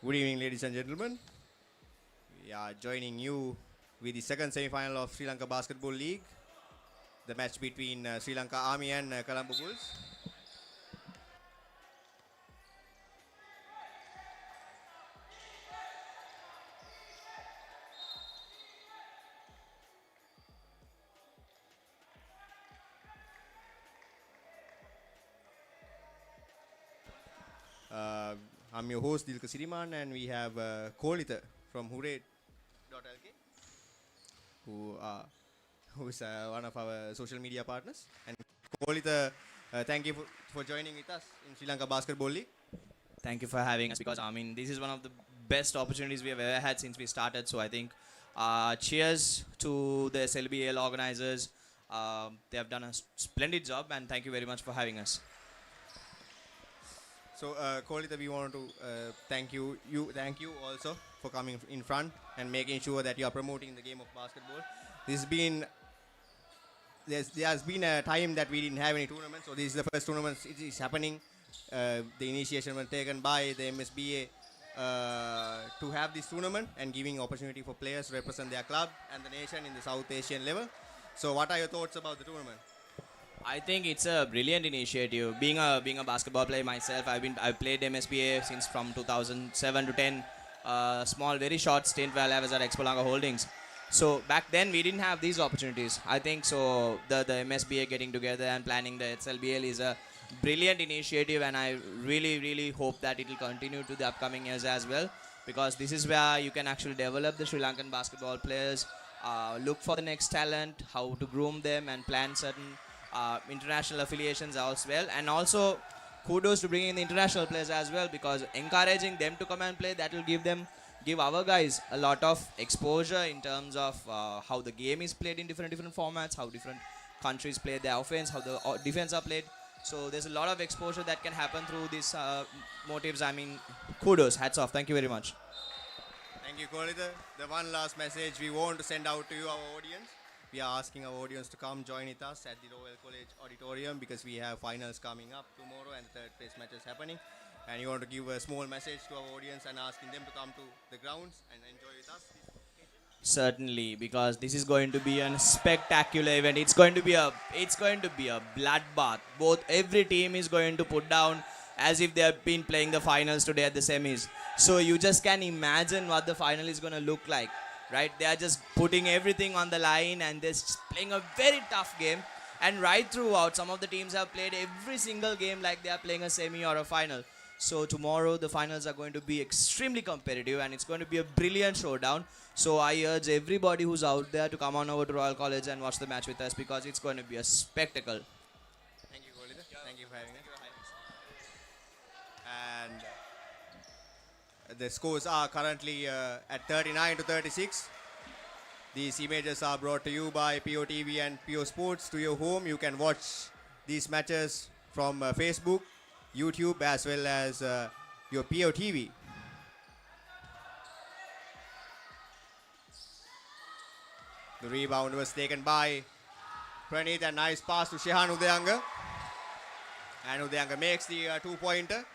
Good evening, ladies and gentlemen. We are joining you with the second semi-final of Sri Lanka Basketball League. The match between Sri Lanka Army and Colombo Bulls. I'm your host Dilka Siriman, and we have Kolita from Hooray.lk, who is one of our social media partners. And Kolita, thank you for joining with us in Sri Lanka Basketball League. Thank you for having us, because I mean this is one of the best opportunities we have ever had since we started. So I think cheers to the SLBL organizers. They have done a splendid job, and thank you very much for having us. So, Kolita, we want to thank you also for coming in front and making sure that you are promoting the game of basketball. There has been a time that we didn't have any tournaments, so this is the first tournament it is happening. The initiation was taken by the MSBA to have this tournament and giving opportunity for players to represent their club and the nation in the South Asian level. So, what are your thoughts about the tournament? I think it's a brilliant initiative. Being a basketball player myself, I've played MSBA since from 2007 to 10. Small, very short stint while I was at Expo Lanka Holdings. So back then we didn't have these opportunities. I think so. The MSBA getting together and planning the SLBL is a brilliant initiative, and I really hope that it will continue to the upcoming years as well, because this is where you can actually develop the Sri Lankan basketball players, look for the next talent, how to groom them, and plan certain international affiliations as well. And also kudos to bringing in the international players as well, because encouraging them to come and play, that will give our guys a lot of exposure in terms of how the game is played in different formats, how different countries play their offense, how the defense are played. So there's a lot of exposure that can happen through these motives. I mean, kudos, hats off. Thank you very much. Thank you, Kolita. The one last message we want to send out to you, our audience. We are asking our audience to come join with us at the Royal College Auditorium, because we have finals coming up tomorrow and the third place matches happening. And you want to give a small message to our audience and asking them to come to the grounds and enjoy with us. Certainly, because this is going to be a spectacular event. It's going to be a bloodbath. Every team is going to put down as if they have been playing the finals today at the semis. So you just can imagine what the final is going to look like. Right, they are just putting everything on the line, and they're just playing a very tough game. And right throughout, some of the teams have played every single game like they are playing a semi or a final. So tomorrow the finals are going to be extremely competitive, and it's going to be a brilliant showdown. So I urge everybody who's out there to come on over to Royal College and watch the match with us, because it's going to be a spectacle. Thank you, Kolita. Thank you for having us. And the scores are currently at 39 to 36. These images are brought to you by POTV and PO Sports to your home. You can watch these matches from Facebook, YouTube, as well as your POTV. The rebound was taken by Pranit, and nice pass to Shehan Udayanga. And Udayanga makes the two-pointer.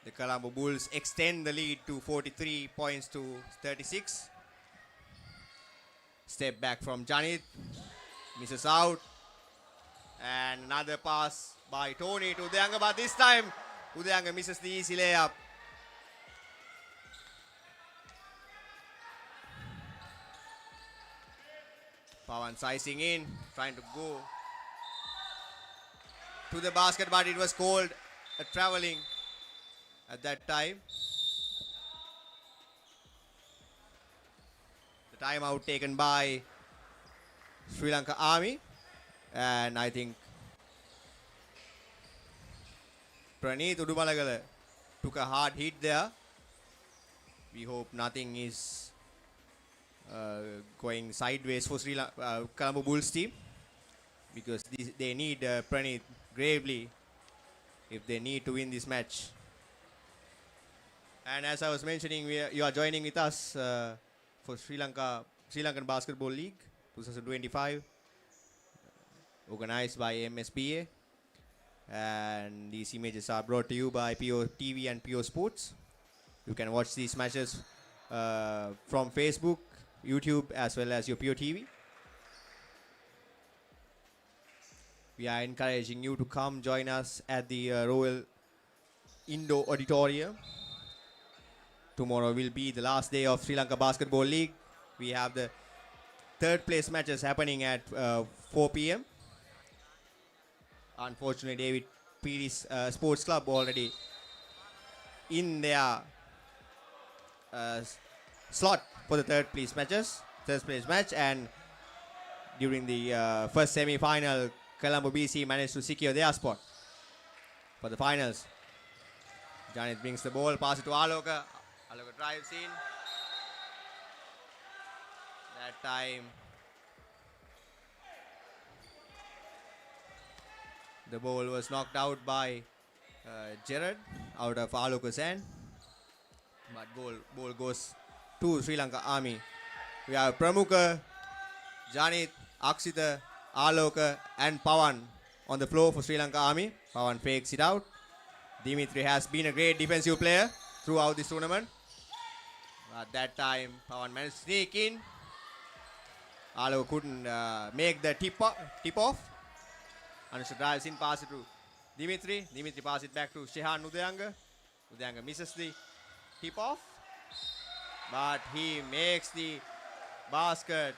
The Colombo Bulls extend the lead to 43 points to 36. Step back from Janit. Misses out. And another pass by Tony to Udayanga, but this time Udayanga misses the easy layup. Pawan sizing in, trying to go to the basket, but it was called a traveling at that time. The timeout taken by Sri Lanka Army, and I think Praneeth Udumalagala took a hard hit there. We hope nothing is going sideways for Colombo Bulls team, because they need Praneeth gravely if they need to win this match. And as I was mentioning, you are joining with us for Sri Lankan Basketball League 2025, organized by MSBA, and these images are brought to you by PO TV and PO Sports. You can watch these matches from Facebook, YouTube, as well as your PO TV. We are encouraging you to come join us at the Royal Indo Auditorium. Tomorrow will be the last day of Sri Lanka Basketball League. We have the third place matches happening at 4 p.m. Unfortunately, David Peary's Sports Club already in their slot for the third place match, and during the first semi-final, Colombo BC managed to secure their spot for the finals. Janit brings the ball, pass it to Aloka. Aloka drives in. That time the ball was knocked out by Gerard out of Aloka's hand. But ball goes to Sri Lanka Army. We have Pramukha, Janit, Akshita, Aloka and Pawan on the floor for Sri Lanka Army. Pawan fakes it out. Dimitri has been a great defensive player throughout this tournament. At that time, Pawan managed to sneak in. Aloka couldn't make the tip off. Anusha drives in, pass it to Dimitri. Dimitri passes it back to Shehan Udayanga. Udayanga misses the tip off, but he makes the basket.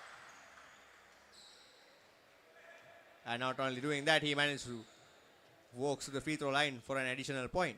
And not only doing that, he managed to walk to the free throw line for an additional point.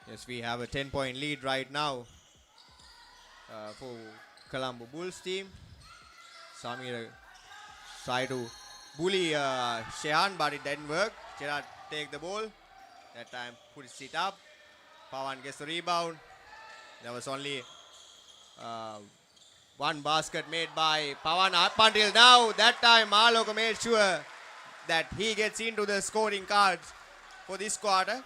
Yes, we have a 10-point lead right now for Colombo Bulls team. Samir tried to bully Shehan, but it didn't work. Gerard take the ball. That time puts it up. Pawan gets the rebound. There was only one basket made by Pawan up until now. That time Aloka made sure that he gets into the scoring cards for this quarter.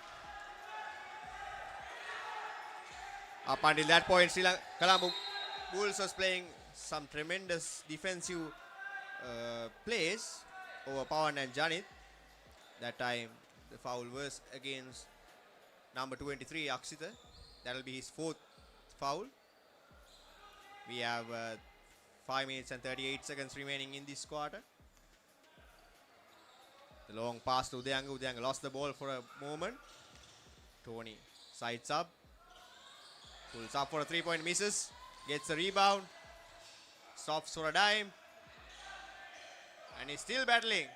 Up until that point, Colombo Bulls was playing some tremendous defensive plays over Pawan and Janit. That time, the foul was against number 23, Akshita. That will be his fourth foul. We have 5 minutes and 38 seconds remaining in this quarter. The long pass to Udayanga. Udayanga lost the ball for a moment. Tony sides up. Pulls up for a 3-point, misses. Gets the rebound. Stops for a dime. And he's still battling.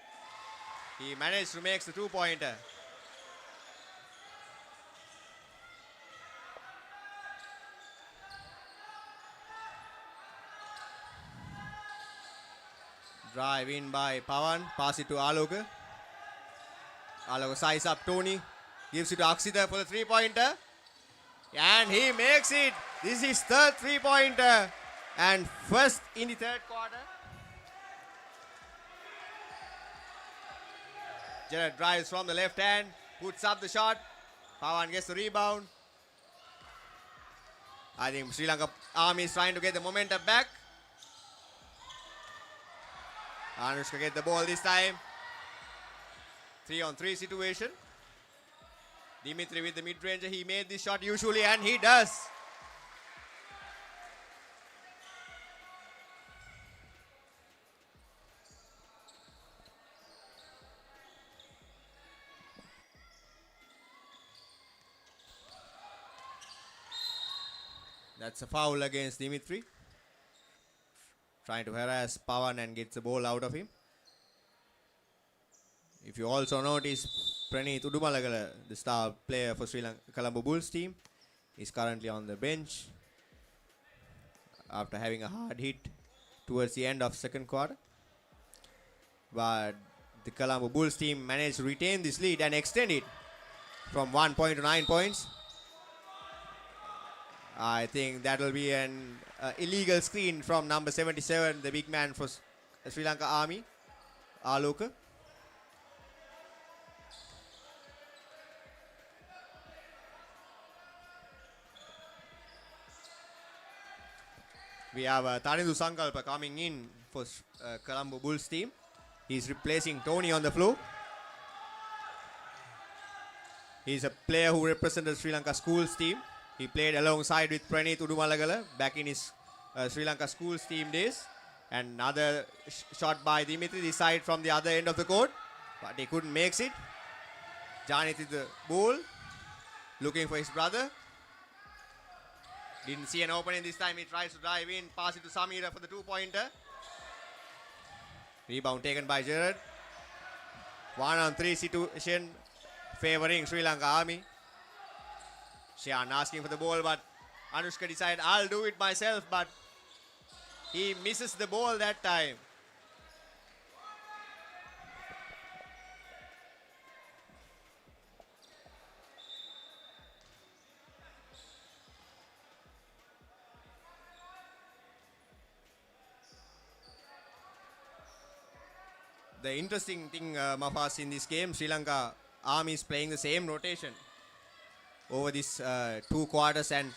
He managed to make the 2-pointer. Drive in by Pawan. Pass it to Aloka. Aloka size up Tony. Gives it to Aksita for the three-pointer. And he makes it. This is third three-pointer. And first in the third quarter. Jared drives from the left hand. Puts up the shot. Pawan gets the rebound. I think Sri Lanka Army is trying to get the momentum back. Anushka get the ball this time. 3-on-3 situation. Dimitri with the mid-ranger. He made this shot usually and he does. That's a foul against Dimitri. Trying to harass Pawan and gets the ball out of him. If you also notice, Praneeth Udumalagala, the star player for Sri Lanka Colombo Bulls team, is currently on the bench after having a hard hit towards the end of second quarter. But the Colombo Bulls team managed to retain this lead and extend it from 1 point to 9 points. I think that will be an illegal screen from number 77, the big man for Sri Lanka Army, Aloka. We have Tarindu Sankalpa coming in for Colombo Bulls team. He's replacing Tony on the floor. He's a player who represented Sri Lanka schools team. He played alongside with Praneeth Udumalagala back in his Sri Lanka schools team days. And another shot by Dimitri this side from the other end of the court. But he couldn't make it. Janith with the ball. Looking for his brother. Didn't see an opening this time. He tries to drive in. Pass it to Samira for the two-pointer. Rebound taken by Jared. 1-on-3 situation favoring Sri Lanka Army. Shian asking for the ball, but Anushka decided, I'll do it myself, but he misses the ball that time. The interesting thing, Mafas, in this game, Sri Lanka Army is playing the same rotation over these 2 quarters and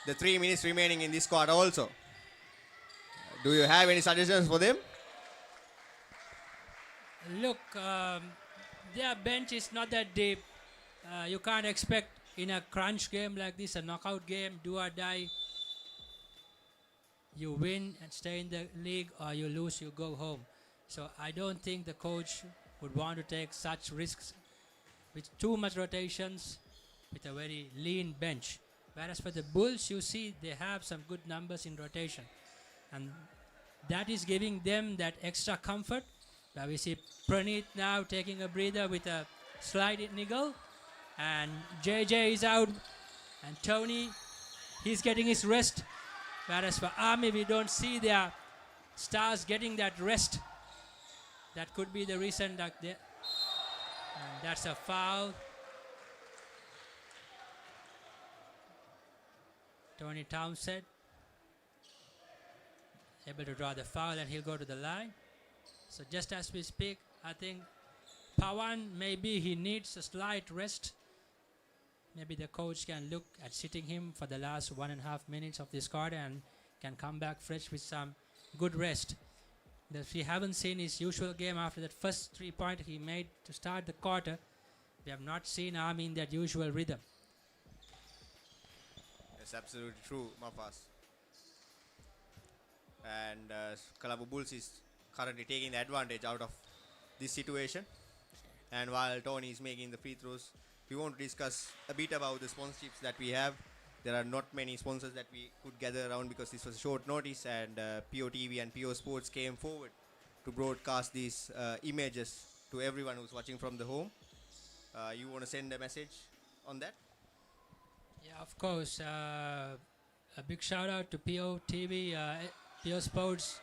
the 3 minutes remaining in this quarter also. Do you have any suggestions for them? Look, their bench is not that deep. You can't expect in a crunch game like this, a knockout game, do or die. You win and stay in the league, or you lose, you go home. So I don't think the coach would want to take such risks with too much rotations, with a very lean bench. Whereas for the Bulls, you see they have some good numbers in rotation. And that is giving them that extra comfort. Where we see Praneeth now taking a breather with a slide niggle. And JJ is out. And Tony, he's getting his rest. Whereas for Army, we don't see their stars getting that rest. That could be the reason that and that's a foul. Tony Townsend able to draw the foul, and he'll go to the line. So just as we speak, I think Pawan, maybe he needs a slight rest. Maybe the coach can look at sitting him for the last 1.5 minutes of this quarter and can come back fresh with some good rest. That we haven't seen his usual game after that first 3-pointer he made to start the quarter. We have not seen Army in that usual rhythm. That's absolutely true, Mafas. And Colombo Bulls is currently taking the advantage out of this situation. And while Tony is making the free throws, we want to discuss a bit about the sponsorships that we have. There are not many sponsors that we could gather around because this was short notice, and POTV and PO Sports came forward to broadcast these images to everyone who's watching from the home. You want to send a message on that? Yeah, of course. A big shout out to POTV, PO Sports,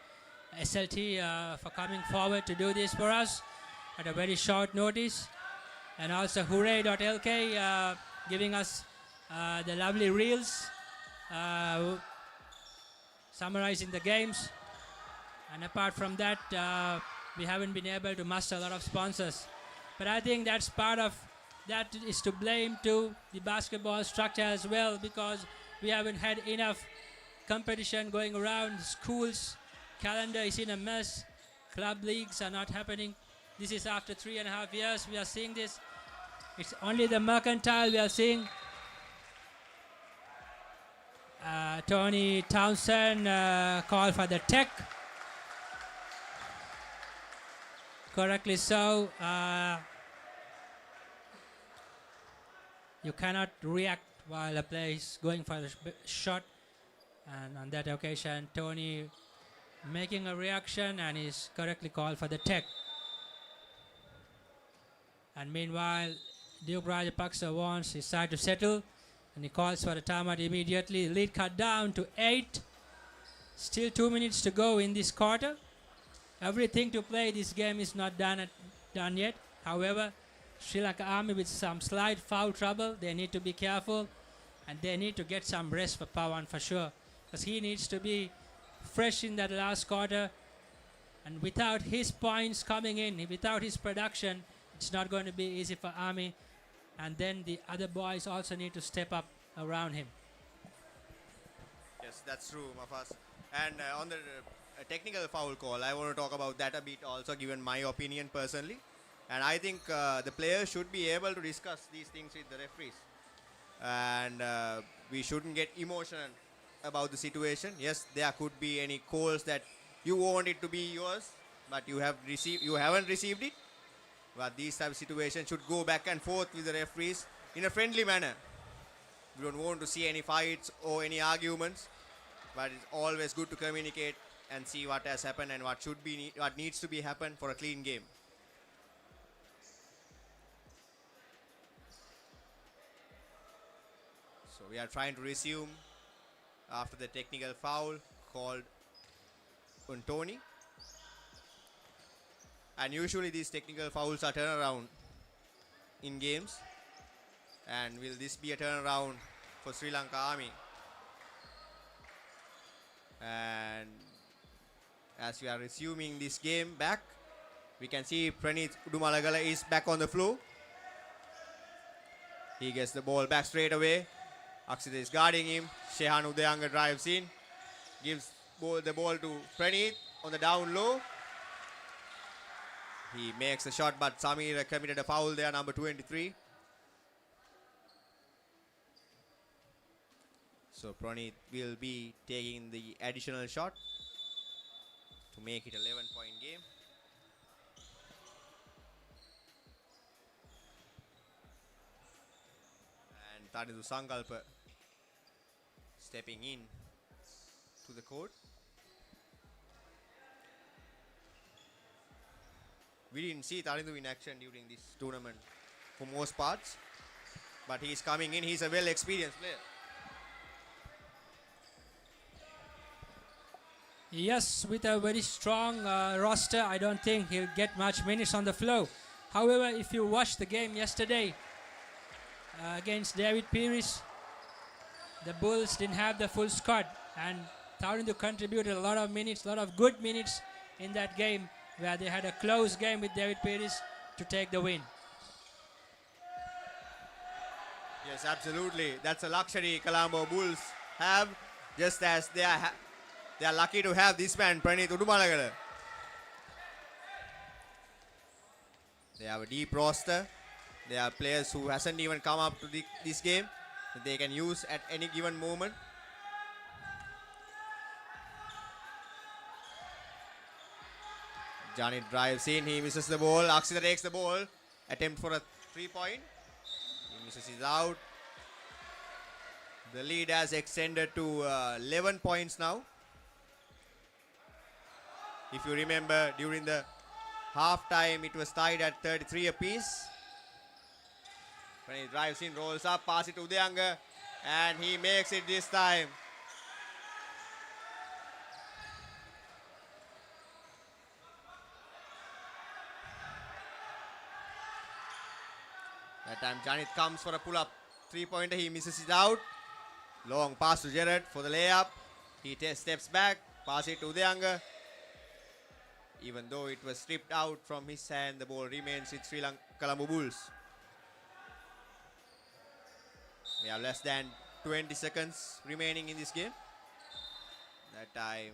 SLT for coming forward to do this for us at a very short notice. And also hooray.lk giving us the lovely reels summarizing the games. And apart from that, we haven't been able to muster a lot of sponsors. But I think that's part of that is to blame to the basketball structure as well, because we haven't had enough competition going around. Schools calendar is in a mess. Club leagues are not happening. This is after 3.5 years we are seeing this. It's only the Mercantile we are seeing. Tony Townsend called for the tech. Correctly so. You cannot react while a player is going for the shot. And on that occasion, Tony making a reaction and is correctly called for the tech. And meanwhile, Duke Rajapaksa wants his side to settle. And he calls for the timeout immediately. Lead cut down to 8. Still 2 minutes to go in this quarter. Everything to play. This game is not done yet. However, Sri Lanka Army with some slight foul trouble. They need to be careful. And they need to get some rest for Pawan for sure. Because he needs to be fresh in that last quarter. And without his points coming in, without his production, it's not going to be easy for Army. And then the other boys also need to step up around him. Yes, that's true, Mafas. And on the technical foul call, I want to talk about that a bit also, given my opinion personally. And I think the players should be able to discuss these things with the referees. And we shouldn't get emotional about the situation. Yes, there could be any calls that you want it to be yours, but you haven't received it. But these type of situations should go back and forth with the referees in a friendly manner. We don't want to see any fights or any arguments, but it's always good to communicate and see what has happened and what needs to be happen for a clean game. So we are trying to resume after the technical foul called on Tony. And usually these technical fouls are turnaround in games. And will this be a turnaround for Sri Lanka Army? And as we are resuming this game back, we can see Pranith Udumalagala is back on the floor. He gets the ball back straight away. Aksita is guarding him. Shehan Udayanga drives in. Gives the ball to Pranith on the down low. He makes a shot, but Samir committed a foul there, number 23. So Pranith will be taking the additional shot to make it 11-point game. And Tanidu Sankalpa stepping in to the court. We didn't see Tanidu in action during this tournament for most parts, but he's coming in. He's a well-experienced player. Yes, with a very strong roster, I don't think he'll get much minutes on the floor. However, if you watched the game yesterday against David Pires, the Bulls didn't have the full squad, and Taurindu contributed a lot of minutes, a lot of good minutes in that game, where they had a close game with David Pires to take the win. Yes, absolutely. That's a luxury Colombo Bulls have, just as they are lucky to have this man, Pranith Udumalagala. They have a deep roster. They are players who hasn't even come up to this game that they can use at any given moment. Johnny drives in, he misses the ball. Akshita takes the ball, attempt for a 3-point. He misses it out. The lead has extended to 11 points now. If you remember, during the half-time, it was tied at 33 apiece. When he drives in, rolls up, pass it to Udayanga, and he makes it this time. That time Janit comes for a pull-up 3-pointer. He misses it out. Long pass to Jared for the layup. He steps back, pass it to Udayanga. Even though it was stripped out from his hand, the ball remains with Sri Lanka Colombo Bulls. We have less than 20 seconds remaining in this game. That time,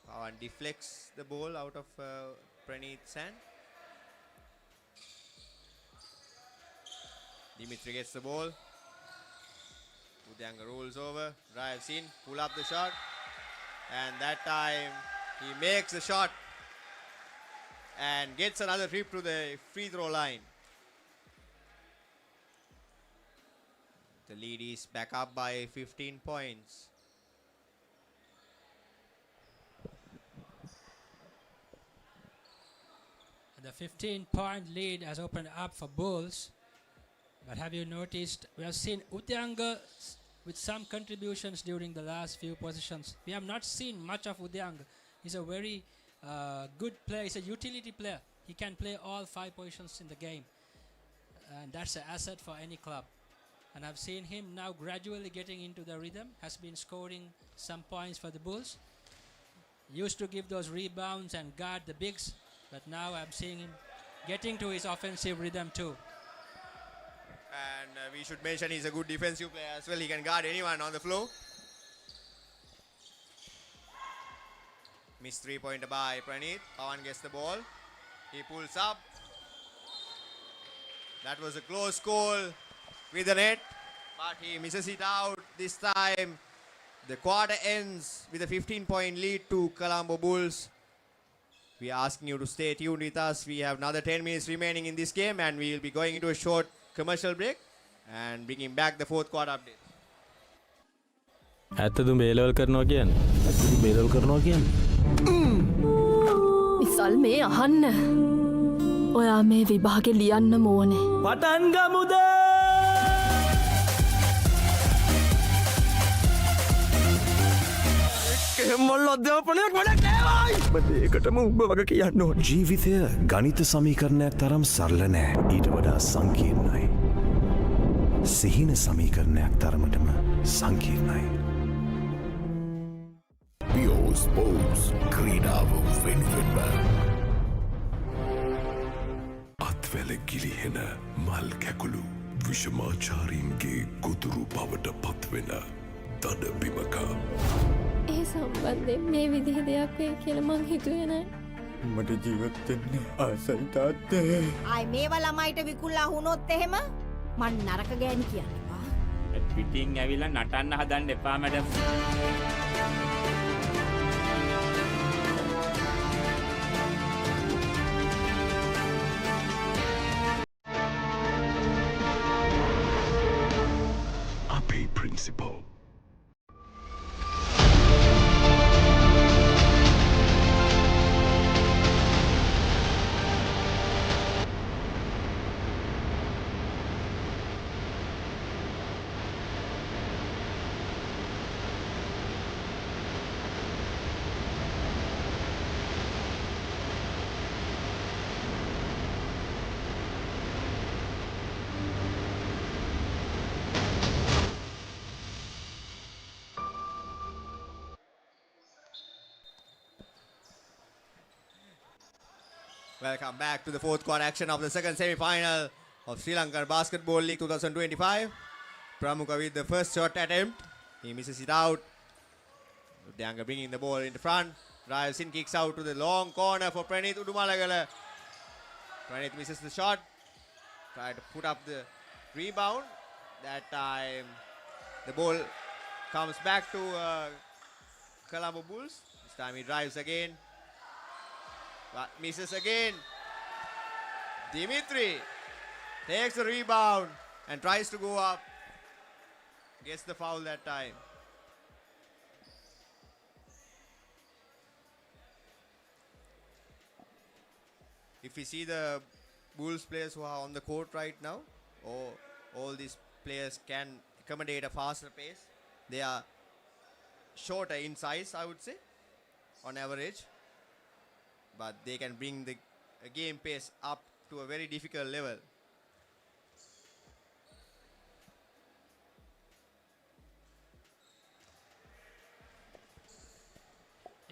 Pawan deflects the ball out of Pranit's hand. Dimitri gets the ball. Udayanga rolls over, drives in, pull up the shot. And that time, he makes the shot and gets another trip to the free throw line. The lead is back up by 15 points. The 15-point lead has opened up for Bulls. But have you noticed, we have seen Udayanga with some contributions during the last few positions. We have not seen much of Udayanga. He's a very good player. He's a utility player. He can play all 5 positions in the game. And that's an asset for any club. And I've seen him now gradually getting into the rhythm, has been scoring some points for the Bulls. Used to give those rebounds and guard the bigs, but now I'm seeing him getting to his offensive rhythm too. And we should mention he's a good defensive player as well. He can guard anyone on the floor. Missed 3-pointer by Pranit. Pawan gets the ball. He pulls up. That was a close call with the net, but he misses it out this time. The quarter ends with a 15-point lead to Colombo Bulls. We are asking you to stay tuned with us. We have another 10 minutes remaining in this game, and we will be going into a short commercial break and bringing back the fourth quarter update. ඇත්තදුම් බේලවල් කරනවා කියන්නේ ඇත්තදුම් බේලවල් කරනවා කියන්නේ විසල් මේ අහන්න ඔයා මේ විභාගෙ ලියන්න ඕනේ පටන් ගමුද මොල්ල අධ්‍යාපනයක් වැඩක් නෑවයි මට ඒකටම උඹ වග කියන්න ඕන ජීවිතය ගණිත සමීකරණයක් තරම් සරල නෑ ඊට වඩා සංකීර්ණයි සිහින සමීකරණයක් තරමටම සංකීර්ණයි Bios Bowls ක්‍රීඩාව වෙනුවෙන්ම අත්වැල ගිලිහෙන මල් කැකුළු විෂමාචාරීන්ගේ ගොදුරු බවට පත්වෙන දඩ බිමක ඒ සම්බන්ධයෙන් මේ විදිහ දෙයක් වෙයි කියලා මං හිතුවේ නෑ. මට ජීවත් වෙන්න ආසයි තාත්තේ. ආයි මේවා ළමයිට විකුල්ලා වුණොත් එහෙම මං නරක ගෑණි කියනවා. පිටින් ඇවිල්ලා නටන්න හදන්න එපා මැඩම්. අපේ principal Welcome back to the fourth quarter action of the second semi-final of Sri Lanka Basketball League 2025. Pramuka with the first shot attempt. He misses it out. Udayanga bringing the ball in the front. Drives in, kicks out to the long corner for Pranit Udumalagala. Pranit misses the shot. Try to put up the rebound. That time the ball comes back to Colombo Bulls. This time he drives again. But misses again. Dimitri takes the rebound and tries to go up. Gets the foul that time. If we see the Bulls players who are on the court right now, or all these players can accommodate a faster pace. They are shorter in size, I would say, on average. But they can bring the game pace up to a very difficult level.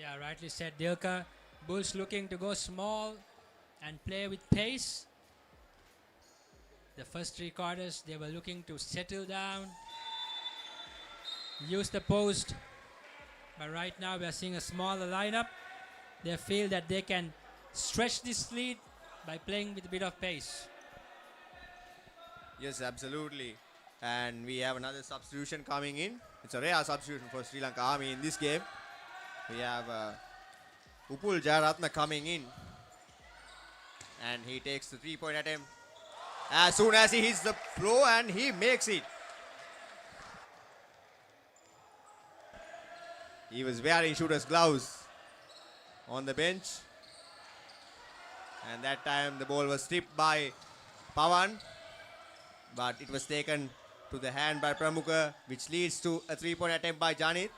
Yeah, rightly said, Dilka. Bulls looking to go small and play with pace. The first 3 quarters, they were looking to settle down, use the post. But right now, we are seeing a smaller lineup. They feel that they can stretch this lead by playing with a bit of pace. Yes, absolutely. And we have another substitution coming in. It's a rare substitution for Sri Lanka Army in this game. We have Upul Jayaratna coming in. And he takes the 3-point attempt. As soon as he hits the floor, and he makes it. He was wearing shooter's gloves on the bench. And that time the ball was stripped by Pawan. But it was taken to the hand by Pramukha, which leads to a 3-point attempt by Janit.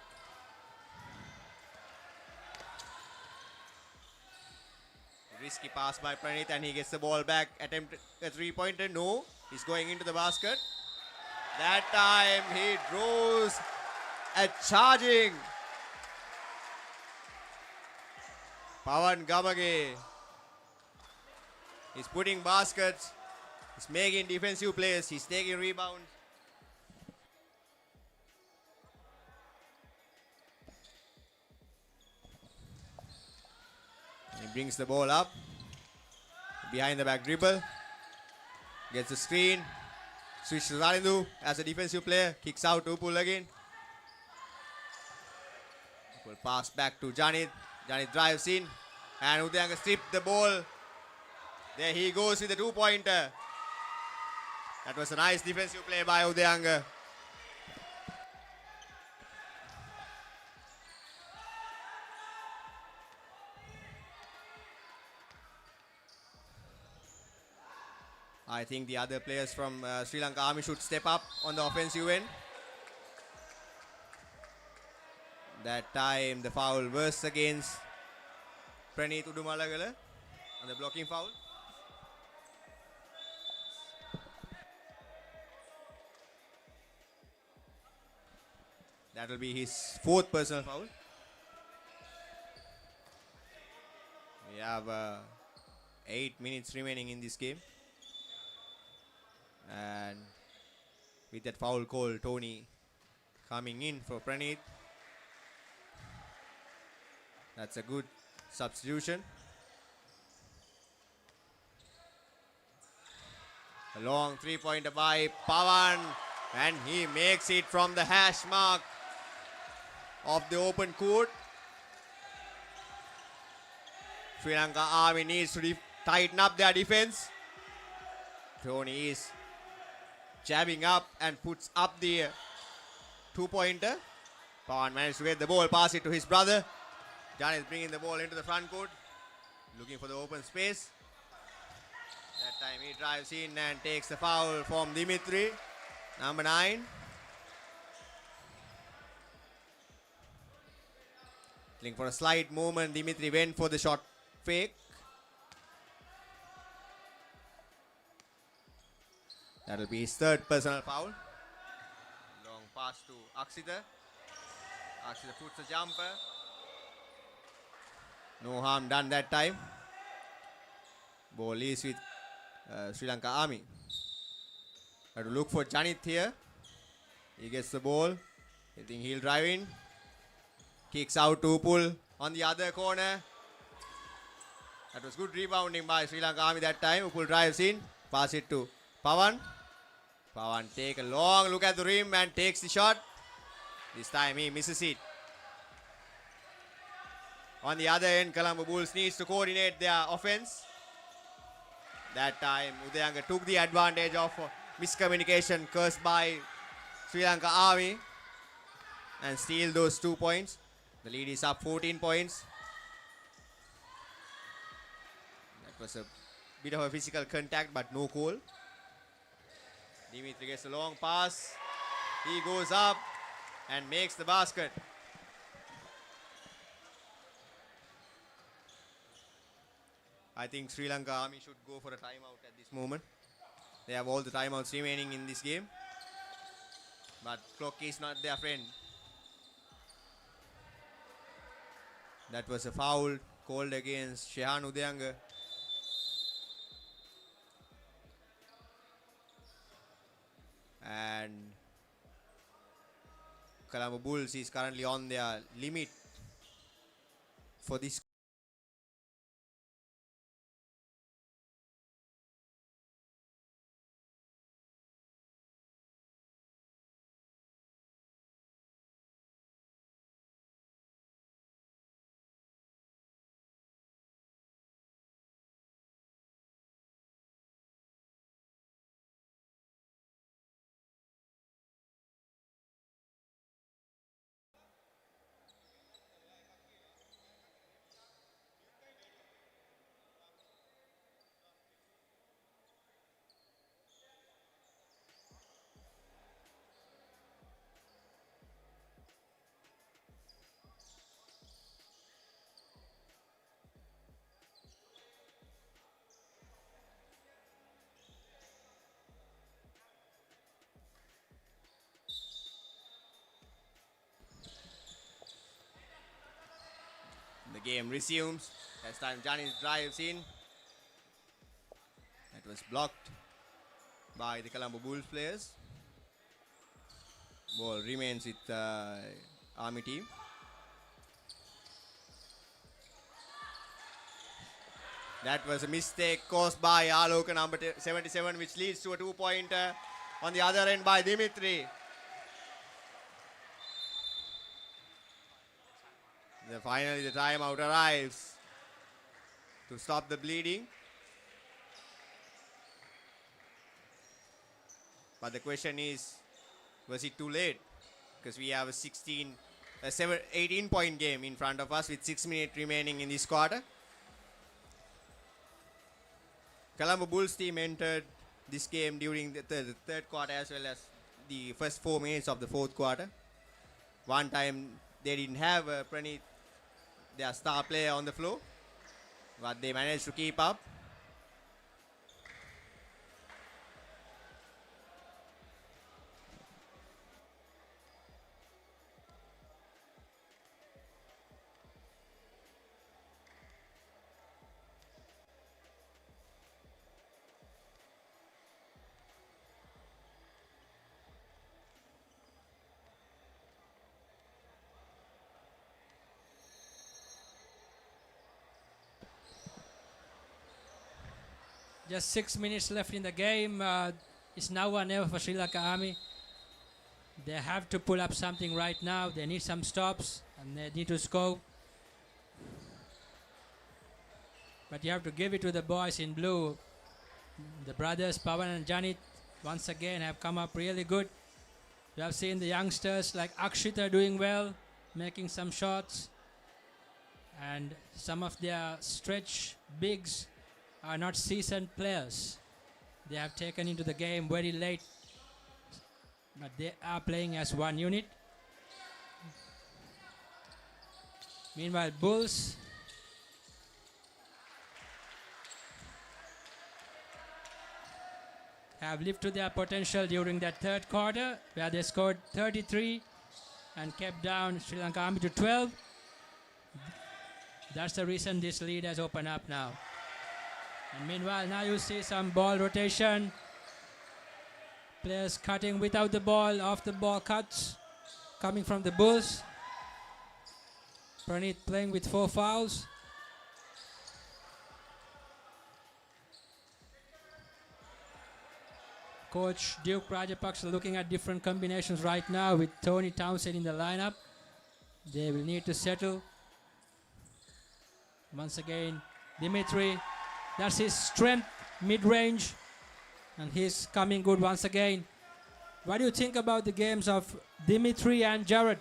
Risky pass by Pranit, and he gets the ball back. Attempt a 3-pointer. No, he's going into the basket. That time he draws a charging Pawan Gamage. He's putting baskets. He's making defensive plays. He's taking rebounds. He brings the ball up. Behind the back dribble. Gets a screen. Switch to Zalindu as a defensive player. Kicks out to Upul again. Upul pass back to Janit. Janit drives in. And Udayanga stripped the ball. There he goes with the 2-pointer. That was a nice defensive play by Udayanga. I think the other players from Sri Lanka Army should step up on the offensive end. That time the foul was against Pranit Udumalagala on the blocking foul. That will be his 4th personal foul. We have 8 minutes remaining in this game. And with that foul call, Tony coming in for Pranit. That's a good substitution. A long 3-pointer by Pawan. And he makes it from the hash mark of the open court. Sri Lanka Army needs to tighten up their defense. Tony is jabbing up and puts up the 2-pointer. Pawan managed to get the ball, pass it to his brother. Jan is bringing the ball into the front court, looking for the open space. That time he drives in and takes the foul from Dimitri, number 9. Looking for a slight movement, Dimitri went for the shot fake. That will be his 3rd personal foul. Long pass to Aksita. Aksita puts a jumper. No harm done that time. Ball is with Sri Lanka Army. Have to look for Janit here. He gets the ball. I think he'll drive in. Kicks out to Upul on the other corner. That was good rebounding by Sri Lanka Army that time. Upul drives in. Pass it to Pawan. Pawan take a long look at the rim and takes the shot. This time he misses it. On the other end, Colombo Bulls needs to coordinate their offense. That time Udayanga took the advantage of miscommunication caused by Sri Lanka Army and steal those 2 points. The lead is up 14 points. That was a bit of a physical contact, but no call. Dimitri gets a long pass. He goes up and makes the basket. I think Sri Lanka Army should go for a timeout at this moment. They have all the timeouts remaining in this game. But clock is not their friend. That was a foul called against Shehan Udayanga. And Colombo Bulls is currently on their limit for this. The game resumes. As time Janis drives in. That was blocked by the Colombo Bulls players. Ball remains with Army team. That was a mistake caused by Aloka number 77, which leads to a 2-pointer on the other end by Dimitri. Finally, the timeout arrives to stop the bleeding. But the question is, was it too late? Because we have a 18-point game in front of us with 6 minutes remaining in this quarter. Colombo Bulls team entered this game during the third quarter as well as the first 4 minutes of the fourth quarter. One time they didn't have Pranit, their star player, on the floor, but they managed to keep up. Just 6 minutes left in the game. It's now or never for Sri Lanka Army. They have to pull up something right now. They need some stops and they need to score. But you have to give it to the boys in blue. The brothers Pawan and Janit once again have come up really good. You have seen the youngsters like Akshita doing well, making some shots. And some of their stretch bigs are not seasoned players. They have taken into the game very late, but they are playing as one unit. Meanwhile, Bulls have lived to their potential during that third quarter, where they scored 33 and kept down Sri Lanka Army to 12. That's the reason this lead has opened up now. And meanwhile, now you see some ball rotation. Players cutting without the ball, off the ball cuts coming from the Bulls. Pranit playing with 4 fouls. Coach Duke Rajapaksa looking at different combinations right now with Tony Townsend in the lineup. They will need to settle. Once again, Dimitri. That's his strength, mid-range, and he's coming good once again. What do you think about the games of Dimitri and Jared?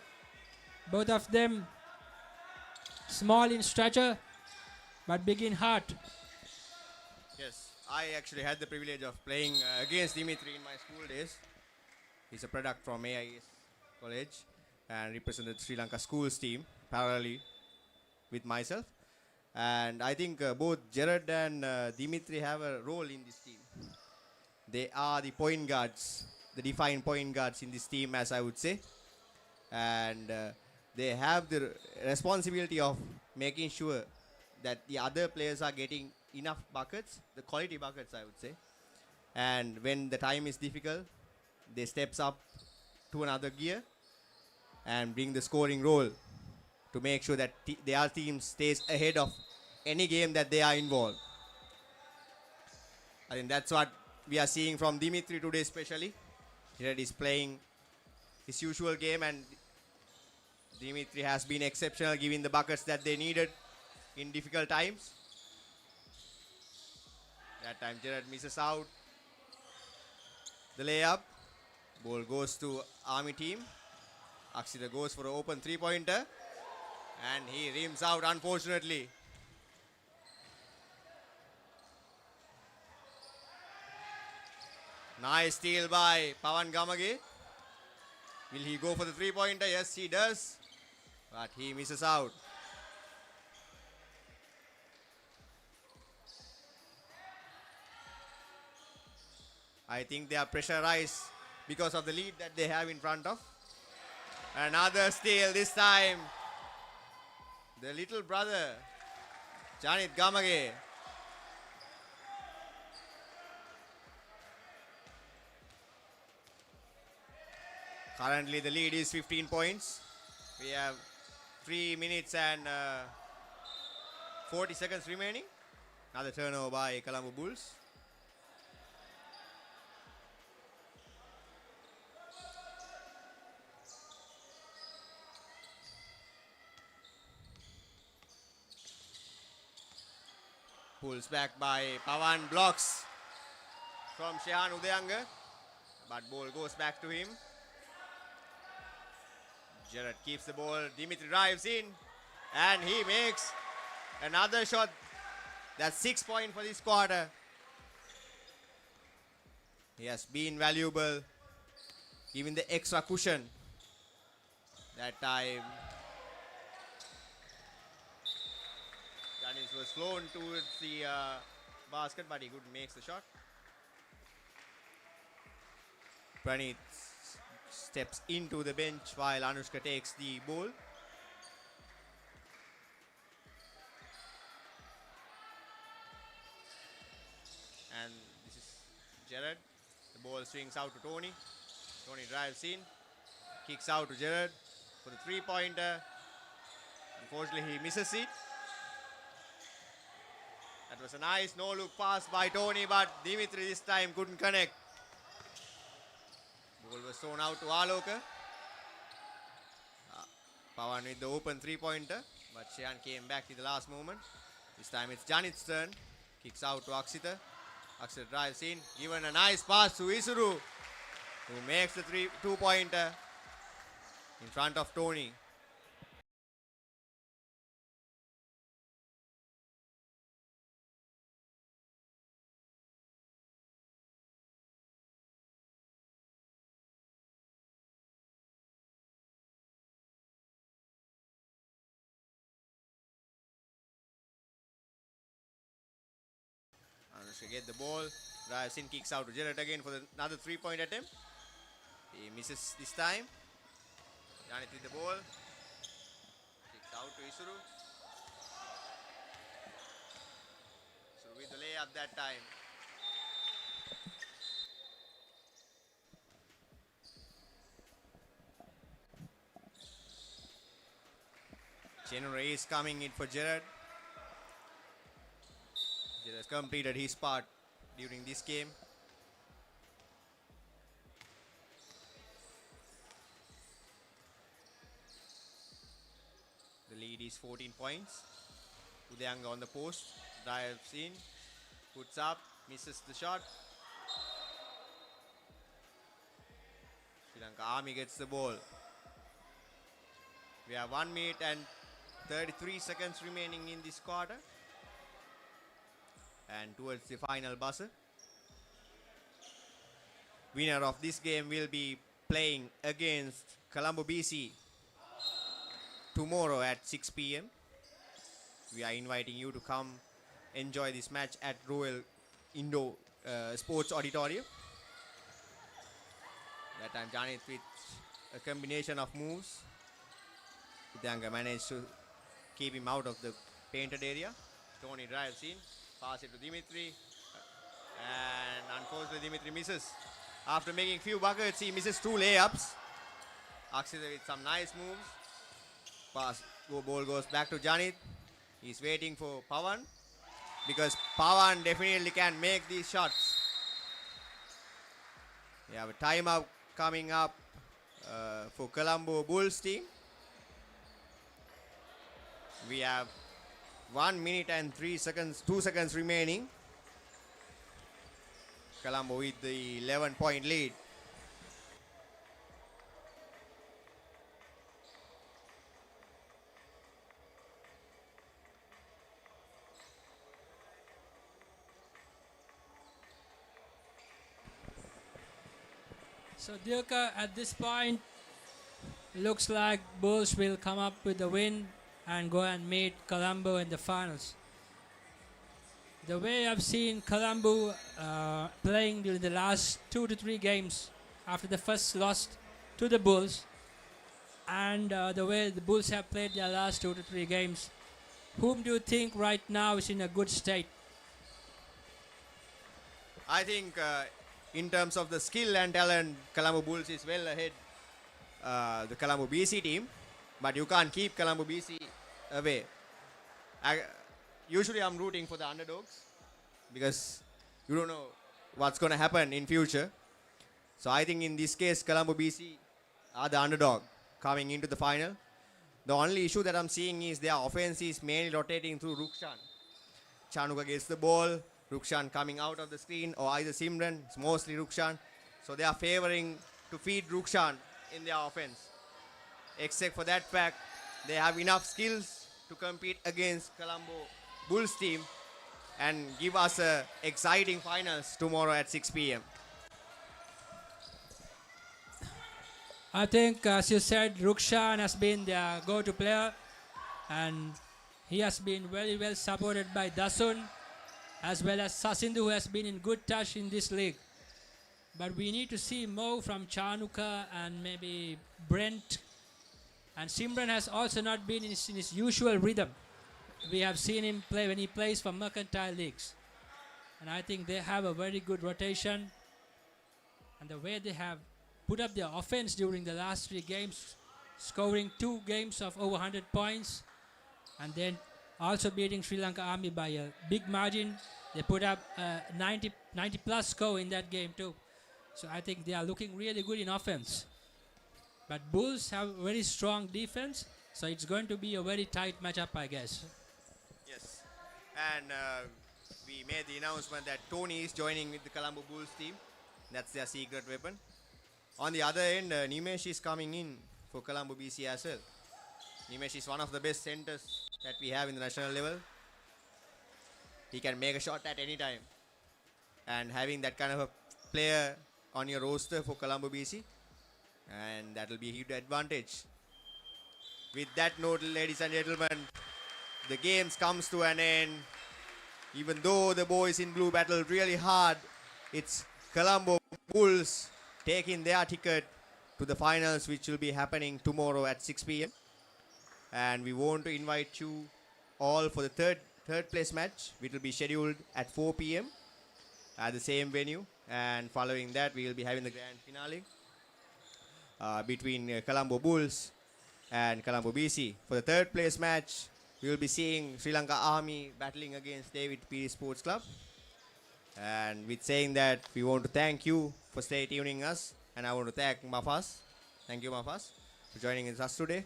Both of them small in stature, but big in heart. Yes, I actually had the privilege of playing against Dimitri in my school days. He's a product from AIS College and represented Sri Lanka schools team parallelly with myself. And I think both Jared and Dimitri have a role in this team. They are the point guards, the defined point guards in this team, as I would say. And they have the responsibility of making sure that the other players are getting enough buckets, the quality buckets, I would say. And when the time is difficult, they steps up to another gear and bring the scoring role to make sure that their team stays ahead of any game that they are involved. I think that's what we are seeing from Dimitri today especially. Jared is playing his usual game, and Dimitri has been exceptional, giving the buckets that they needed in difficult times. That time Jared misses out the layup. Ball goes to Army team. Aksita goes for an open three-pointer, and he rims out, unfortunately. Nice steal by Pawan Gamage. Will he go for the three-pointer? Yes, he does. But he misses out. I think they are pressurized because of the lead that they have in front of. Another steal this time. The little brother, Janit Gamage. Currently the lead is 15 points. We have 3 minutes and 40 seconds remaining. Another turnover by Colombo Bulls. Pulls back by Pawan, blocks from Shehan Udayanga, but ball goes back to him. Jared keeps the ball, Dimitri drives in, and he makes another shot. That's 6 points for this quarter. He has been valuable, giving the extra cushion that time. Janis was flown towards the basket, but he couldn't make the shot. Pranit steps into the bench while Anushka takes the ball. And this is Jared. The ball swings out to Tony. Tony drives in, kicks out to Jared for the three-pointer. Unfortunately, he misses it. That was a nice no-look pass by Tony, but Dimitri this time couldn't connect. Ball was thrown out to Aloka. Pawan with the open three-pointer, but Shehan came back in the last moment. This time it's Janit's turn. Kicks out to Aksita. Aksita drives in, given a nice pass to Isuru, who makes the two-pointer in front of Tony. Anushka get the ball, drives in, kicks out to Jared again for another three-point attempt. He misses this time. Janit with the ball, kicks out to Isuru. Isuru with the layup that time. Chenure is coming in for Jared. Jared has completed his part during this game. The lead is 14 points. Udayanga on the post, drives in, puts up, misses the shot. Sri Lanka Army gets the ball. We have 1 minute and 33 seconds remaining in this quarter. And towards the final buzzer. Winner of this game will be playing against Colombo BC tomorrow at 6 p.m. We are inviting you to come enjoy this match at Royal Indoor Sports Auditorium. That time Janit with a combination of moves. Udayanga managed to keep him out of the painted area. Tony drives in, pass it to Dimitri, and unfortunately Dimitri misses. After making few buckets, he misses 2 layups. Akshita with some nice moves. Ball goes back to Janit. He's waiting for Pawan, because Pawan definitely can make these shots. We have a timeout coming up for Colombo Bulls team. We have 1 minute and 2 seconds remaining. Colombo with the 11-point lead. So Dirka, at this point, looks like Bulls will come up with the win and go and meet Colombo in the finals. The way I've seen Colombo playing during the last 2 to 3 games after the first loss to the Bulls, and the way the Bulls have played their last 2 to 3 games, whom do you think right now is in a good state? I think in terms of the skill and talent, Colombo Bulls is well ahead the Colombo BC team, but you can't keep Colombo BC away. Usually I'm rooting for the underdogs because you don't know what's going to happen in future. So I think in this case, Colombo BC are the underdog coming into the final. The only issue that I'm seeing is their offense is mainly rotating through Rukshan. Chanuka gets the ball, Rukshan coming out of the screen, or either Simran. It's mostly Rukshan. So they are favoring to feed Rukshan in their offense. Except for that fact, they have enough skills to compete against Colombo Bulls team and give us a exciting finals tomorrow at 6 p.m. I think, as you said, Rukshan has been their go-to player, and he has been very well supported by Dasun, as well as Sasindu, who has been in good touch in this league. But we need to see more from Chanuka and maybe Brent. And Simran has also not been in his usual rhythm. We have seen him play when he plays for Mercantile leagues. And I think they have a very good rotation. And the way they have put up their offense during the last 3 games, scoring 2 games of over 100 points, and then also beating Sri Lanka Army by a big margin. They put up a 90 plus score in that game too. So I think they are looking really good in offense. But Bulls have a very strong defense, so it's going to be a very tight matchup, I guess. Yes. And we made the announcement that Tony is joining with the Colombo Bulls team. That's their secret weapon. On the other end, Nimesh is coming in for Colombo BC as well. Nimesh is one of the best centers that we have in the national level. He can make a shot at any time. And having that kind of a player on your roster for Colombo BC, and that will be a huge advantage. With that note, ladies and gentlemen, the games comes to an end. Even though the boys in blue battled really hard, it's Colombo Bulls taking their ticket to the finals, which will be happening tomorrow at 6 p.m. And we want to invite you all for the third place match, which will be scheduled at 4 p.m. at the same venue. And following that, we will be having the grand finale between Colombo Bulls and Colombo BC. For the third place match, we will be seeing Sri Lanka Army battling against David P Sports Club. And with saying that, we want to thank you for stay tuning us, and I want to thank Mafas. Thank you, Mafas, for joining us today.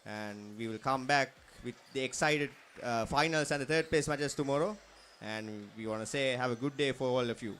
And we will come back with the excited finals and the third place matches tomorrow. And we want to say have a good day for all of you.